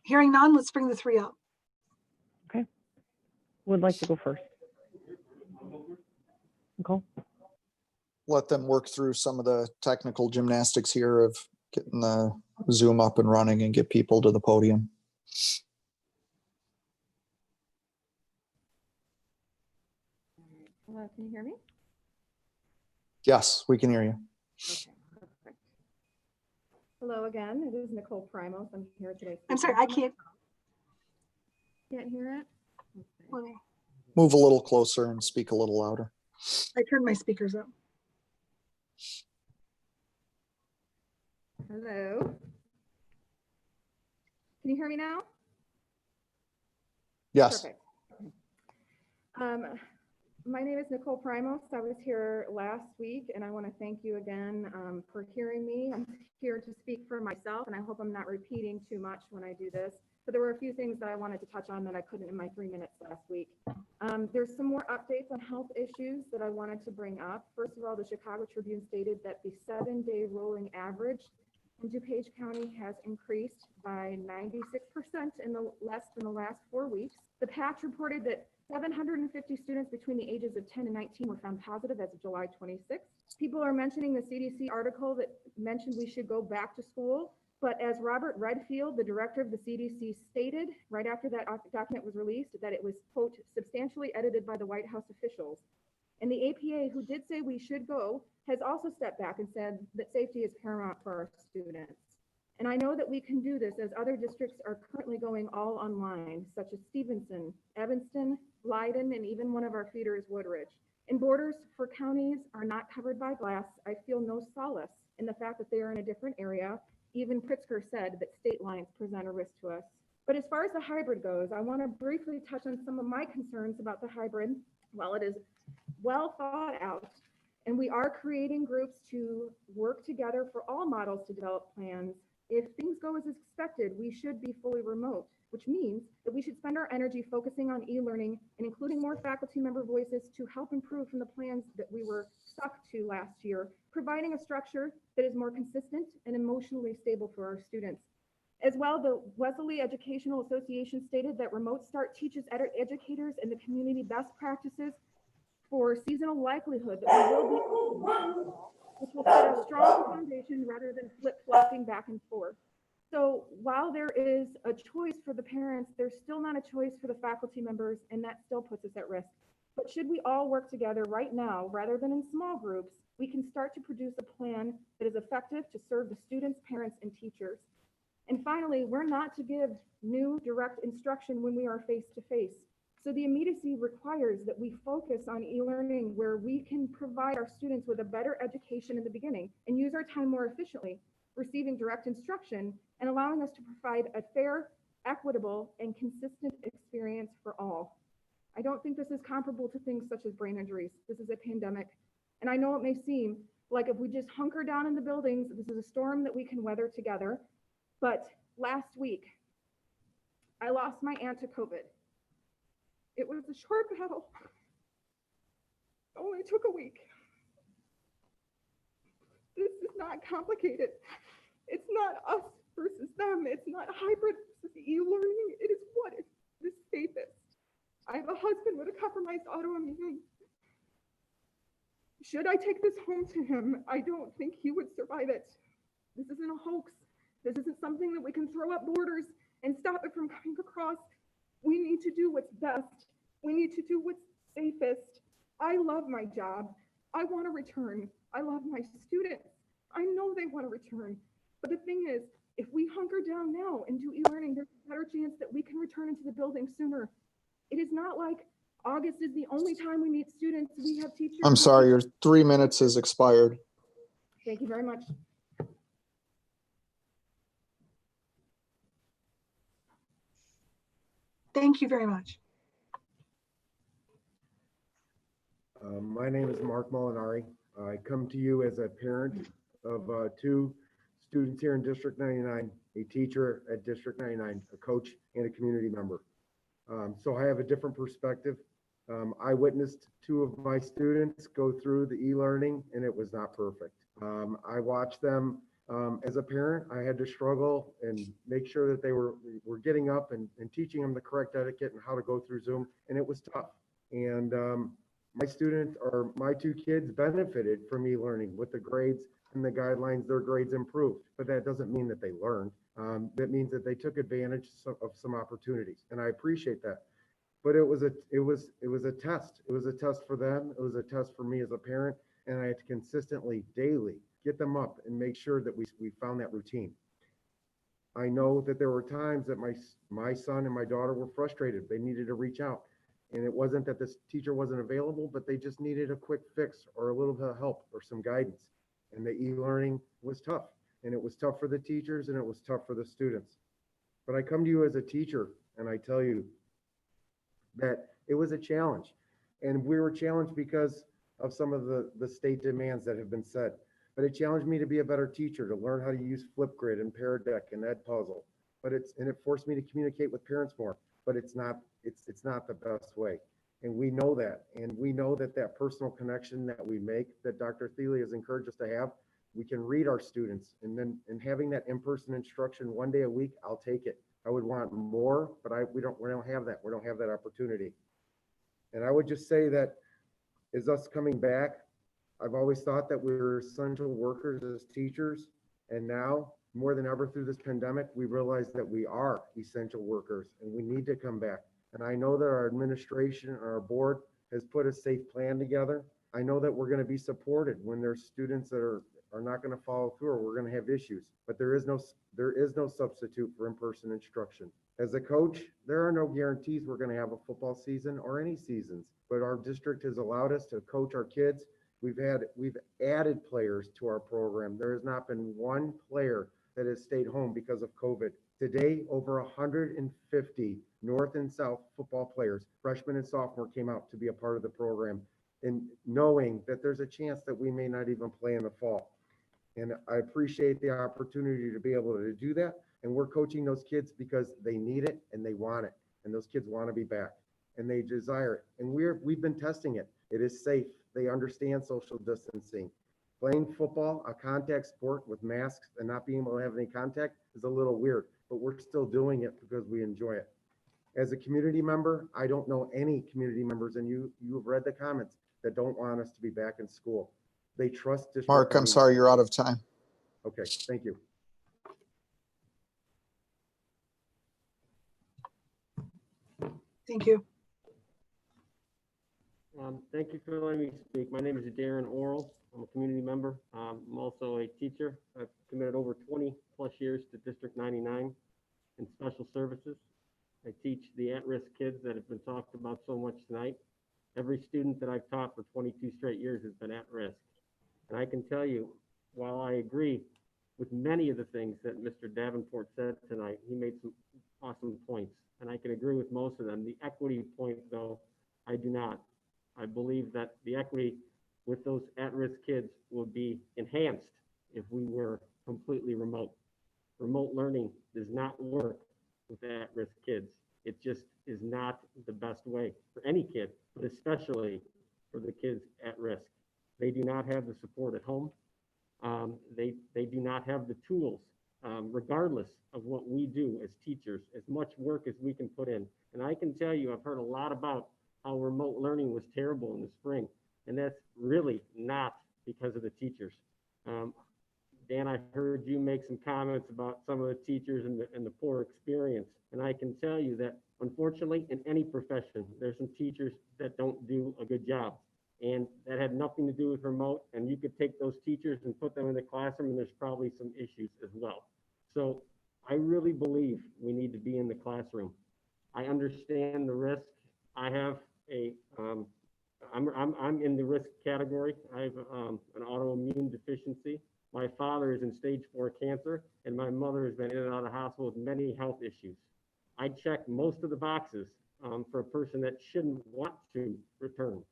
B: Hearing none, let's bring the 3 up.
K: Okay. would like to go first? Nicole?
F: Let them work through some of the technical gymnastics here of getting the Zoom up and running and get people to the podium.
L: Can you hear me?
F: Yes, we can hear you.
L: Okay, perfect. Hello again, it is Nicole Primos. I'm here today.
B: I'm sorry, I can't.
L: Can't hear it?
B: Let me-
F: Move a little closer and speak a little louder.
B: I turned my speakers up.
L: Hello? Can you hear me now?
F: Yes.
L: Perfect. My name is Nicole Primos. I was here last week and I want to thank you again for hearing me. I'm here to speak for myself and I hope I'm not repeating too much when I do this. But there were a few things that I wanted to touch on that I couldn't in my 3 minutes last week. There's some more updates on health issues that I wanted to bring up. First of all, the Chicago Tribune stated that the 7-day rolling average in DuPage County has increased by 96% in less than the last 4 weeks. The Patch reported that 750 students between the ages of 10 and 19 were found positive as of July 26th. People are mentioning the CDC article that mentioned we should go back to school. But as Robert Redfield, the director of the CDC, stated right after that document was released, that it was, quote, substantially edited by the White House officials. And the APA, who did say we should go, has also stepped back and said that safety is paramount for our students. And I know that we can do this as other districts are currently going all online, such as Stevenson, Evanston, Leiden, and even one of our feeders, Woodridge. And borders for counties are not covered by glass. I feel no solace in the fact that they are in a different area. Even Pritzker said that state lines present a risk to us. But as far as the hybrid goes, I want to briefly touch on some of my concerns about the hybrid. While it is well thought out, and we are creating groups to work together for all models to develop plans, if things go as expected, we should be fully remote, which means that we should spend our energy focusing on e-learning and including more faculty member voices to help improve from the plans that we were stuck to last year, providing a structure that is more consistent and emotionally stable for our students. As well, the Wesley Educational Association stated that Remote Start teaches educators and the community best practices for seasonal likelihood that we will be, which will set a strong foundation rather than flip-flopping back and forth. So while there is a choice for the parents, there's still not a choice for the faculty members, and that still puts us at risk. But should we all work together right now, rather than in small groups, we can start to produce a plan that is effective to serve the students, parents, and teachers. And finally, we're not to give new direct instruction when we are face-to-face. So the immediacy requires that we focus on e-learning where we can provide our students with a better education in the beginning and use our time more efficiently, receiving direct instruction and allowing us to provide a fair, equitable, and consistent experience for all. I don't think this is comparable to things such as brain injuries. This is a pandemic. And I know it may seem like if we just hunker down in the buildings, this is a storm that we can weather together. But last week, I lost my aunt to COVID. It was a short battle. It only took a week. This is not complicated. It's not us versus them. It's not hybrid versus e-learning. It is what is the safest. I have a husband with a compromised autoimmune. Should I take this home to him? I don't think he would survive it. This isn't a hoax. This isn't something that we can throw up borders and stop it from coming across. We need to do what's best. We need to do what's safest. I love my job. I want to return. I love my students. I know they want to return. But the thing is, if we hunker down now and do e-learning, there's a better chance that we can return into the building sooner. It is not like August is the only time we meet students. We have teachers.
F: I'm sorry, your 3 minutes has expired.
L: Thank you very much.
B: Thank you very much.
M: My name is Mark Molinari. I come to you as a parent of 2 students here in District 99, a teacher at District 99, a coach, and a community member. So I have a different perspective. I witnessed 2 of my students go through the e-learning and it was not perfect. I watched them As a parent, I had to struggle and make sure that they were getting up and teaching them the correct etiquette and how to go through Zoom, and it was tough. And my student or my two kids benefited from me learning with the grades and the guidelines. Their grades improved, but that doesn't mean that they learned. That means that they took advantage of some opportunities, and I appreciate that. But it was a test. It was a test for them. It was a test for me as a parent, and I had to consistently, daily, get them up and make sure that we found that routine. I know that there were times that my son and my daughter were frustrated. They needed to reach out. And it wasn't that this teacher wasn't available, but they just needed a quick fix or a little bit of help or some guidance. And the e-learning was tough. And it was tough for the teachers and it was tough for the students. But I come to you as a teacher and I tell you that it was a challenge. And we were challenged because of some of the state demands that have been set. But it challenged me to be a better teacher, to learn how to use Flipgrid and Pear Deck and Edpuzzle. But it forced me to communicate with parents more. But it's not the best way. And we know that. And we know that that personal connection that we make, that Dr. Thiele has encouraged us to have, we can read our students. And having that in-person instruction one day a week, I'll take it. I would want more, but we don't have that. We don't have that opportunity. And I would just say that as us coming back, I've always thought that we were essential workers as teachers. And now, more than ever through this pandemic, we realize that we are essential workers and we need to come back. And I know that our administration and our board has put a safe plan together. I know that we're going to be supported when there's students that are not going to follow through or we're going to have issues. But there is no substitute for in-person instruction. As a coach, there are no guarantees we're going to have a football season or any seasons. But our district has allowed us to coach our kids. We've added players to our program. There has not been one player that has stayed home because of COVID. Today, over 150 North and South football players, freshmen and sophomore, came out to be a part of the program, and knowing that there's a chance that we may not even play in the fall. And I appreciate the opportunity to be able to do that. And we're coaching those kids because they need it and they want it. And those kids want to be back and they desire it. And we've been testing it. It is safe. They understand social distancing. Playing football, a contact sport with masks and not being able to have any contact, is a little weird, but we're still doing it because we enjoy it. As a community member, I don't know any community members, and you've read the comments, that don't want us to be back in school. They trust district.
F: Mark, I'm sorry, you're out of time.
M: Okay, thank you.
B: Thank you.
N: Thank you for letting me speak. My name is Darren Orrell. I'm a community member. I'm also a teacher. I've committed over 20 plus years to District 99 in special services. I teach the at-risk kids that have been talked about so much tonight. Every student that I've taught for 22 straight years has been at risk. And I can tell you, while I agree with many of the things that Mr. Davenport said tonight, he made some awesome points, and I can agree with most of them. The equity point, though, I do not. I believe that the equity with those at-risk kids will be enhanced if we were completely remote. Remote learning does not work with at-risk kids. It just is not the best way for any kid, but especially for the kids at risk. They do not have the support at home. They do not have the tools, regardless of what we do as teachers, as much work as we can put in. And I can tell you, I've heard a lot about how remote learning was terrible in the spring, and that's really not because of the teachers. Dan, I heard you make some comments about some of the teachers and the poor experience. And I can tell you that, unfortunately, in any profession, there's some teachers that don't do a good job. And that had nothing to do with remote. And you could take those teachers and put them in the classroom, and there's probably some issues as well. So I really believe we need to be in the classroom. I understand the risk. I have I'm in the risk category. I have an autoimmune deficiency. My father is in stage 4 cancer, and my mother has been in and out of the hospital with many health issues. I check most of the boxes for a person that shouldn't want to return,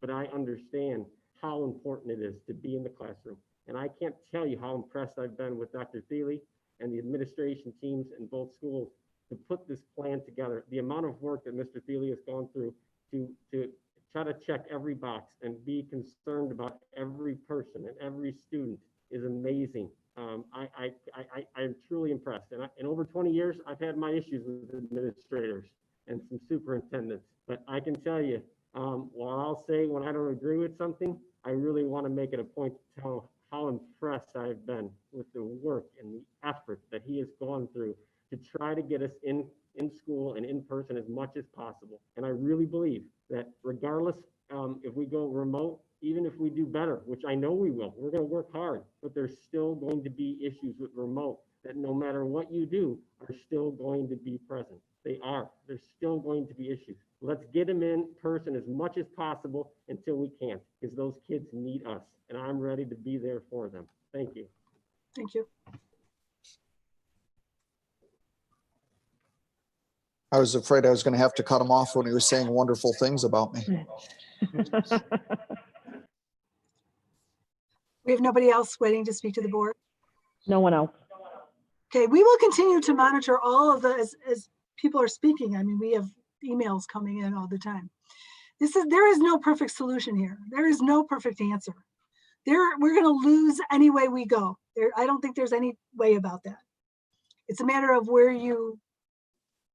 N: but I understand how important it is to be in the classroom. And I can't tell you how impressed I've been with Dr. Thiele and the administration teams in both schools to put this plan together. The amount of work that Mr. Thiele has gone through to try to check every box and be concerned about every person and every student is amazing. I'm truly impressed. And in over 20 years, I've had my issues with administrators and some superintendents. But I can tell you, while I'll say when I don't agree with something, I really want to make it a point to tell how impressed I've been with the work and the effort that he has gone through to try to get us in school and in person as much as possible. And I really believe that regardless if we go remote, even if we do better, which I know we will, we're going to work hard, but there's still going to be issues with remote that no matter what you do are still going to be present. They are. There's still going to be issues. Let's get them in person as much as possible until we can't, because those kids need us, and I'm ready to be there for them. Thank you.
B: Thank you.
F: I was afraid I was going to have to cut him off when he was saying wonderful things about me.
B: We have nobody else waiting to speak to the board.
K: No one else.
B: Okay, we will continue to monitor all of the, as people are speaking. I mean, we have emails coming in all the time. There is no perfect solution here. There is no perfect answer. We're going to lose any way we go. I don't think there's any way about that. It's a matter of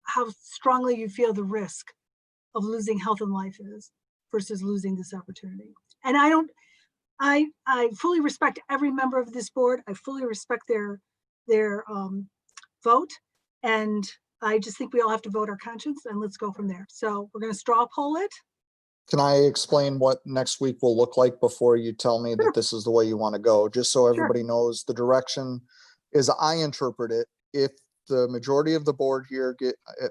B: how strongly you feel the risk of losing health and life is versus losing this opportunity. And I fully respect every member of this board. I fully respect their vote. And I just think we all have to vote our conscience, and let's go from there. So we're going to straw poll it.
F: Can I explain what next week will look like before you tell me that this is the way you want to go? Just so everybody knows the direction as I interpret it. If the majority of the board here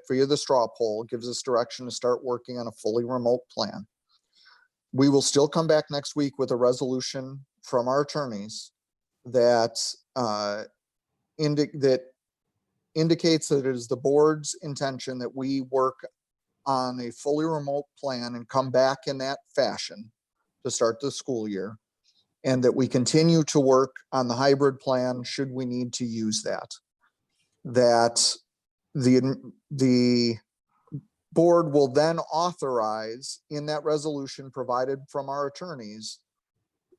F: via the straw poll gives us direction to start working on a fully remote plan, we will still come back next week with a resolution from our attorneys that indicates that it is the board's intention that we work on a fully remote plan and come back in that fashion to start the school year, and that we continue to work on the hybrid plan should we need to use that. That the board will then authorize in that resolution provided from our attorneys,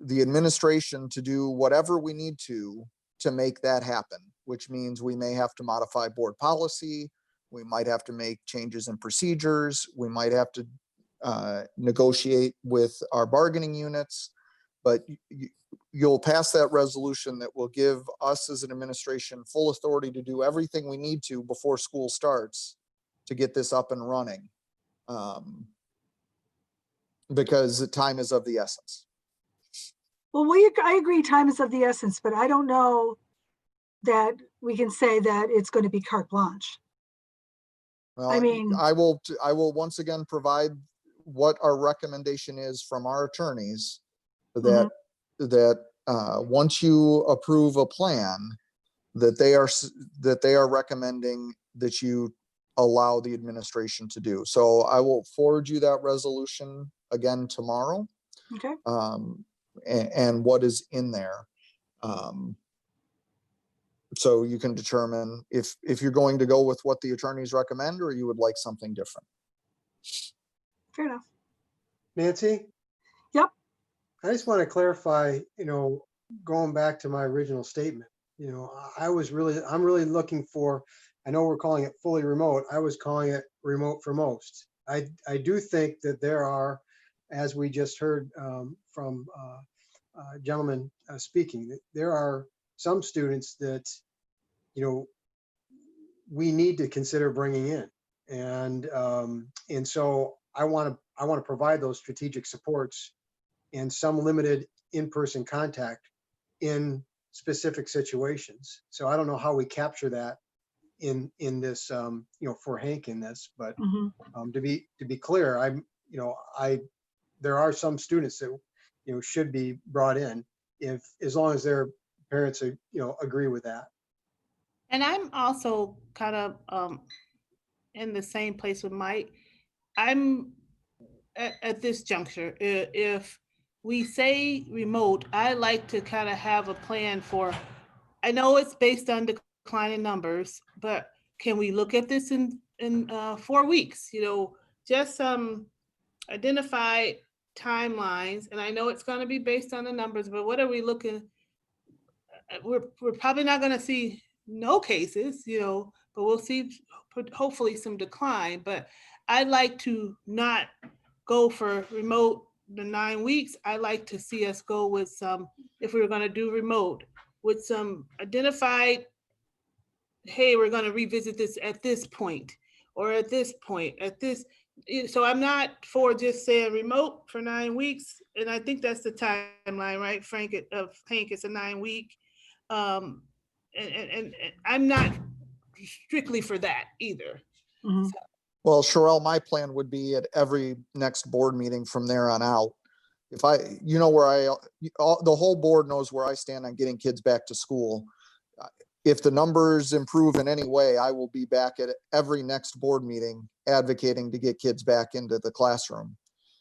F: the administration to do whatever we need to make that happen, which means we may have to modify board policy. We might have to make changes in procedures. We might have to negotiate with our bargaining units, but you'll pass that resolution that will give us as an administration full authority to do everything we need to before school starts to get this up and running, because time is of the essence.
B: Well, I agree time is of the essence, but I don't know that we can say that it's going to be carte blanche.
F: Well,
B: I mean,
F: I will once again provide what our recommendation is from our attorneys that once you approve a plan, that they are recommending that you allow the administration to do. So I will forward you that resolution again tomorrow.
B: Okay.
F: And what is in there. So you can determine if you're going to go with what the attorneys recommend, or you would like something different.
B: Fair enough.
I: Nancy?
B: Yep.
I: I just want to clarify, going back to my original statement, I'm really looking for, I know we're calling it fully remote. I was calling it remote for most. I do think that there are, as we just heard from gentlemen speaking, that there are some students that, we need to consider bringing in. And so I want to provide those strategic supports and some limited in-person contact in specific situations. So I don't know how we capture that in this, for Hank in this, but to be clear, there are some students that, should be brought in as long as their parents, agree with that.
J: And I'm also kind of in the same place with Mike. I'm at this juncture, if we say remote, I like to kind of have a plan for, I know it's based on declining numbers, but can we look at this in 4 weeks? Just identify timelines. And I know it's going to be based on the numbers, but what are we looking? we're probably not going to see no cases, but we'll see hopefully some decline. But I'd like to not go for remote the 9 weeks. I'd like to see us go with some, if we were going to do remote, with some identified, hey, we're going to revisit this at this point, or at this point, at this. So I'm not for just saying remote for 9 weeks. And I think that's the timeline, right, Frank? Hank, it's a 9-week. And I'm not strictly for that either.
B: Mhm.
J: So,
F: Well, Sherelle, my plan would be at every next board meeting from there on out. If the whole board knows where I stand on getting kids back to school. If the numbers improve in any way, I will be back at every next board meeting advocating to get kids back into the classroom.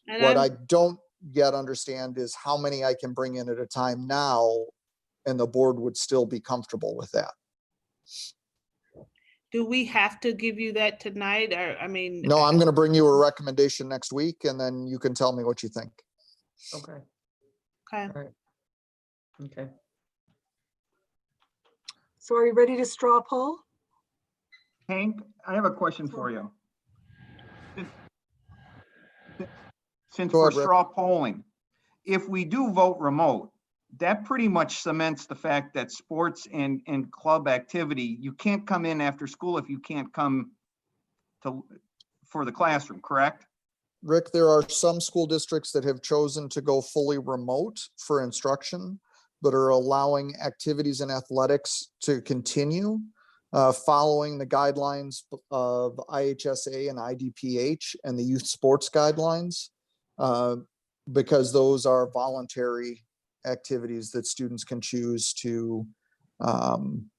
J: and
F: What I don't yet understand is how many I can bring in at a time now, and the board would still be comfortable with that.
J: do we have to give you that tonight? Or, I mean.
F: No, I'm going to bring you a recommendation next week, and then you can tell me what you think.
E: Okay,
J: Okay.
E: all right. Okay.
B: So are you ready to straw poll?
A: Hank, I have a question for you. Since
F: Go
A: we're
F: ahead, Rick.
A: straw polling, if we do vote remote, that pretty much cements the fact that sports and club activity, you can't come in after school if you can't come for the classroom, correct?
F: Rick, there are some school districts that have chosen to go fully remote for instruction, but are allowing activities and athletics to continue following the guidelines of IHSA and IDPH and the youth sports guidelines, because those are voluntary activities that students can choose to can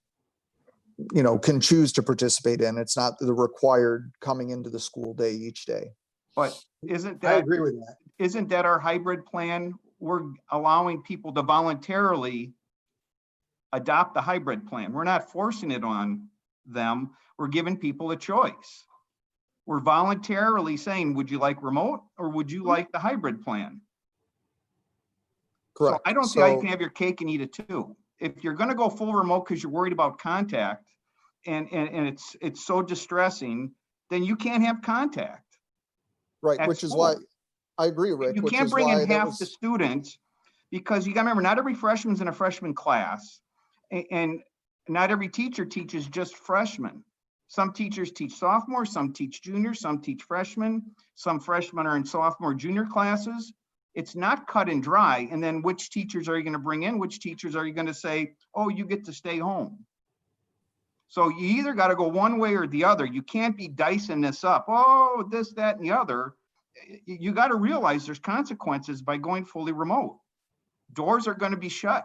F: choose to participate in. It's not the required coming into the school day each day.
A: But isn't
I: I
A: that,
I: agree with that.
A: isn't that our hybrid plan? We're allowing people to voluntarily adopt the hybrid plan. We're not forcing it on them. We're giving people a choice. We're voluntarily saying, would you like remote or would you like the hybrid plan?
F: Correct.
A: So I don't see how you can have your cake and eat it too. If you're going to go full remote because you're worried about contact and it's so distressing, then you can't have contact.
F: Right, which is why I agree, Rick.
A: You
F: which
A: can't
F: is
A: bring
F: why
A: in
F: that
A: half
F: was-
A: the students, because you got to remember, not every freshman's in a freshman class, and not every teacher teaches just freshmen. Some teachers teach sophomores, some teach juniors, some teach freshmen, some freshmen are in sophomore, junior classes. It's not cut and dry. And then which teachers are you going to bring in? Which teachers are you going to say, oh, you get to stay home? So you either got to go one way or the other. You can't be dicing this up. Oh, this, that, and the other. You got to realize there's consequences by going fully remote. Doors are going to be shut.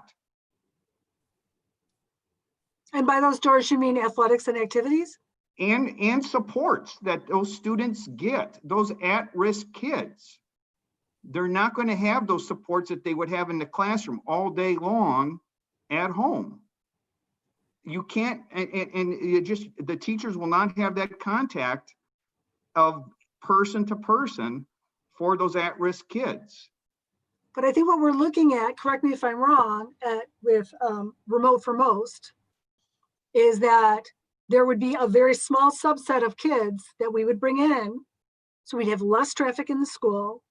B: And by those doors, you mean athletics and activities?
A: And supports that those students get, those at-risk kids. They're not going to have those supports that they would have in the classroom all day long at home. You can't, and you just, the teachers will not have that contact of person to person for those at-risk kids.
B: But I think what we're looking at, correct me if I'm wrong, with remote for most, is that there would be a very small subset of kids that we would bring in. So we'd have less traffic in the school.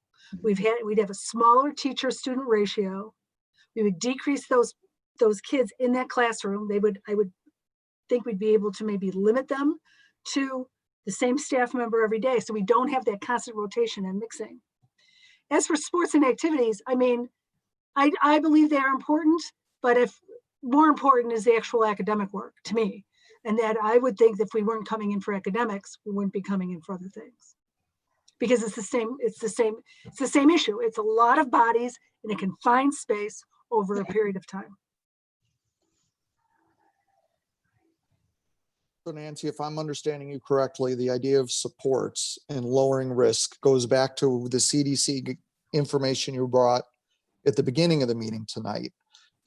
B: We'd have a smaller teacher-student ratio. We would decrease those kids in that classroom. I would think we'd be able to maybe limit them to the same staff member every day, so we don't have that constant rotation and mixing. As for sports and activities, I mean, I believe they are important, but if more important is the actual academic work to me. And that I would think that if we weren't coming in for academics, we wouldn't be coming in for other things. Because it's the same issue. It's a lot of bodies in a confined space over a period of time.
F: So Nancy, if I'm understanding you correctly, the idea of supports and lowering risk goes back to the CDC information you brought at the beginning of the meeting tonight,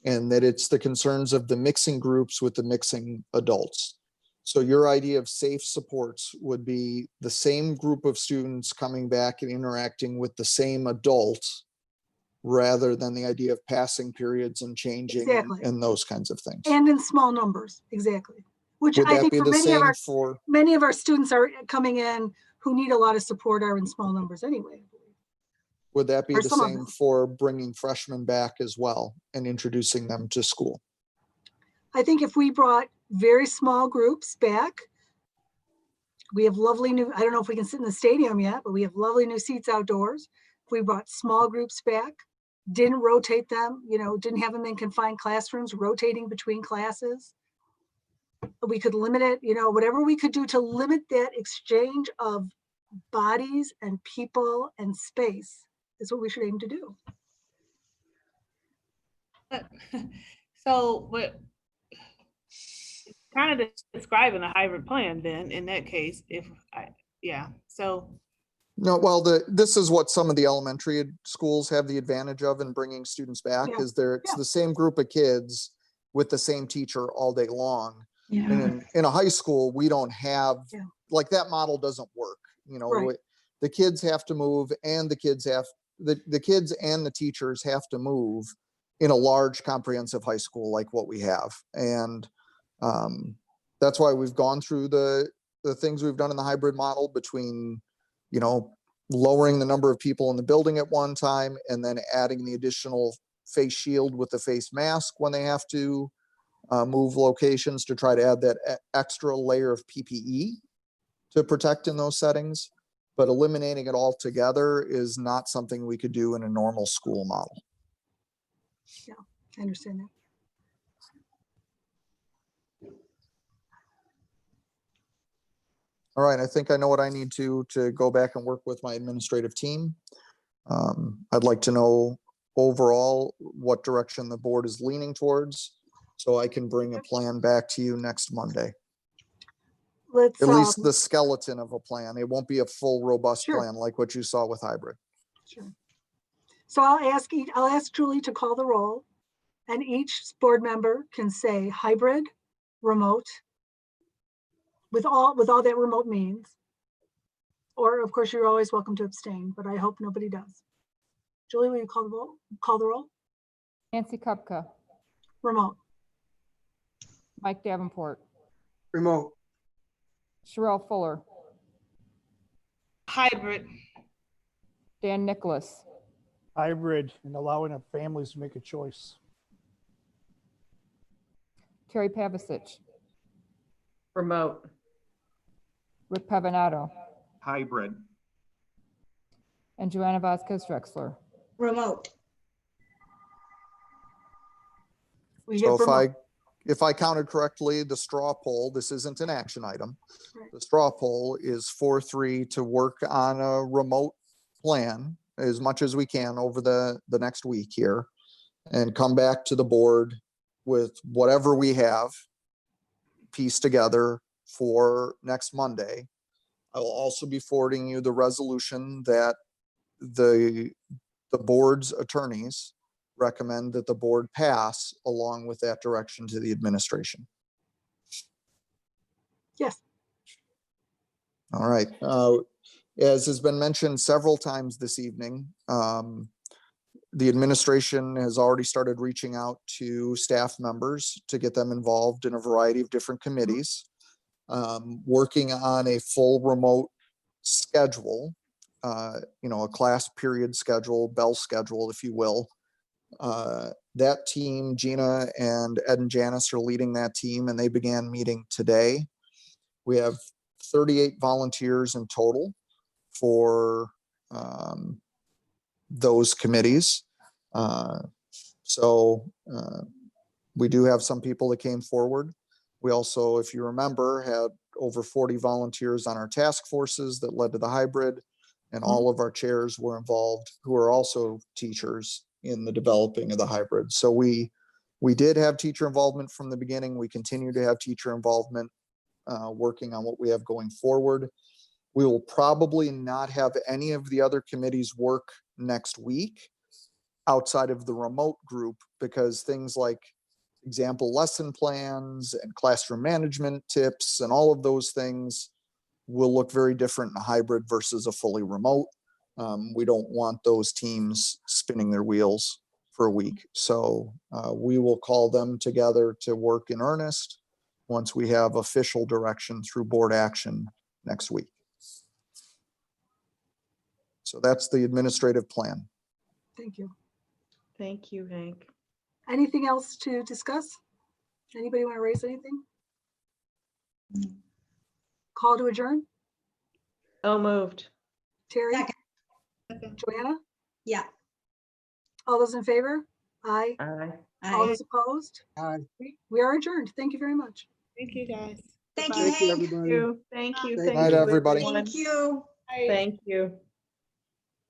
F: and that it's the concerns of the mixing groups with the mixing adults. So your idea of safe supports would be the same group of students coming back and interacting with the same adult rather than the idea of passing periods and changing
B: Exactly.
F: and those kinds of things.
B: And in small numbers, exactly. Which
F: Would
B: I
F: that
B: think
F: be
B: for
F: the
B: many of
F: same
B: our
F: for,
B: many of our students are coming in who need a lot of support are in small numbers anyway.
F: would that be
B: Or
F: the
B: some of
F: same
B: them.
F: for bringing freshmen back as well and introducing them to school?
B: I think if we brought very small groups back, we have lovely new, I don't know if we can sit in the stadium yet, but we have lovely new seats outdoors. If we brought small groups back, didn't rotate them, didn't have them in confined classrooms, rotating between classes. We could limit it, whatever we could do to limit that exchange of bodies and people and space is what we should aim to do.
J: So, but kind of describing a hybrid plan then in that case, so.
F: No, well, this is what some of the elementary schools have the advantage of in bringing students back,
B: Yeah.
F: is it's the same group of kids with the same teacher all day long.
C: Yeah.
F: And in a high school, we don't have,
B: Yeah.
F: like, that model doesn't work.
B: Right.
F: The kids have to move, and the kids and the teachers have to move in a large comprehensive high school like what we have. And that's why we've gone through the things we've done in the hybrid model between, lowering the number of people in the building at one time and then adding the additional face shield with the face mask when they have to move locations, to try to add that extra layer of PPE to protect in those settings. But eliminating it altogether is not something we could do in a normal school model.
B: Yeah, I understand that.
F: All right, I think I know what I need to go back and work with my administrative team. I'd like to know overall what direction the board is leaning towards, so I can bring a plan back to you next Monday.
B: Let's
F: At least the skeleton of a plan. It won't be a full, robust
B: Sure.
F: plan like what you saw with hybrid.
B: Sure. So I'll ask Julie to call the roll, and each board member can say hybrid, remote, with all that remote means. Or of course, you're always welcome to abstain, but I hope nobody does. Julie, will you call the roll?
G: Nancy Kupka,
B: Remote.
G: Mike Davenport,
I: Remote.
G: Sherelle Fuller,
J: Hybrid.
G: Dan Nicholas,
H: Hybrid, and allowing our families to make a choice.
G: Terry Pavasich,
E: Remote.
G: Rick Pavanato,
A: Hybrid.
G: and Joanna Vasquez Drexler.
C: Remote.
B: We
F: So
B: get remote.
F: if I counted correctly, the straw poll, this isn't an action item.
B: Right.
F: The straw poll is 4-3 to work on a remote plan as much as we can over the next week here, and come back to the board with whatever we have pieced together for next Monday. I will also be forwarding you the resolution that the board's attorneys recommend that the board pass, along with that direction to the administration.
B: Yes.
F: All right. As has been mentioned several times this evening, the administration has already started reaching out to staff members to get them involved in a variety of different committees, working on a full remote schedule, a class period schedule, bell schedule, if you will. That team, Gina and Ed and Janice are leading that team, and they began meeting today. We have 38 volunteers in total for those committees. We do have some people that came forward. We also, if you remember, had over 40 volunteers on our task forces that led to the hybrid, and all of our chairs were involved, who are also teachers in the developing of the hybrid. So we did have teacher involvement from the beginning. We continue to have teacher involvement, working on what we have going forward. We will probably not have any of the other committees work next week outside of the remote group, because things like example lesson plans and classroom management tips and all of those things will look very different in a hybrid versus a fully remote. We don't want those teams spinning their wheels for a week. So we will call them together to work in earnest once we have official direction through board action next week. So that's the administrative plan.
B: Thank you.
E: Thank you, Hank.
B: Anything else to discuss? Anybody want to raise anything? Call to adjourn?
E: Oh, moved.
B: Terry?
C: Second.
B: Joanna?
C: Yeah.
B: All those in favor? Aye.
E: Aye.
B: All
C: Aye.
B: those opposed?
I: Aye.
B: We are adjourned. Thank you very much.
J: Thank you, guys.
C: Thank
J: Goodbye.
C: you,
I: Thank you,
C: Hank.
I: everybody.
E: Thank you.
I: Thank
E: Thank
F: Night,
E: you,
F: everybody.
E: everyone.
C: Thank you.
J: Bye.
E: Thank you.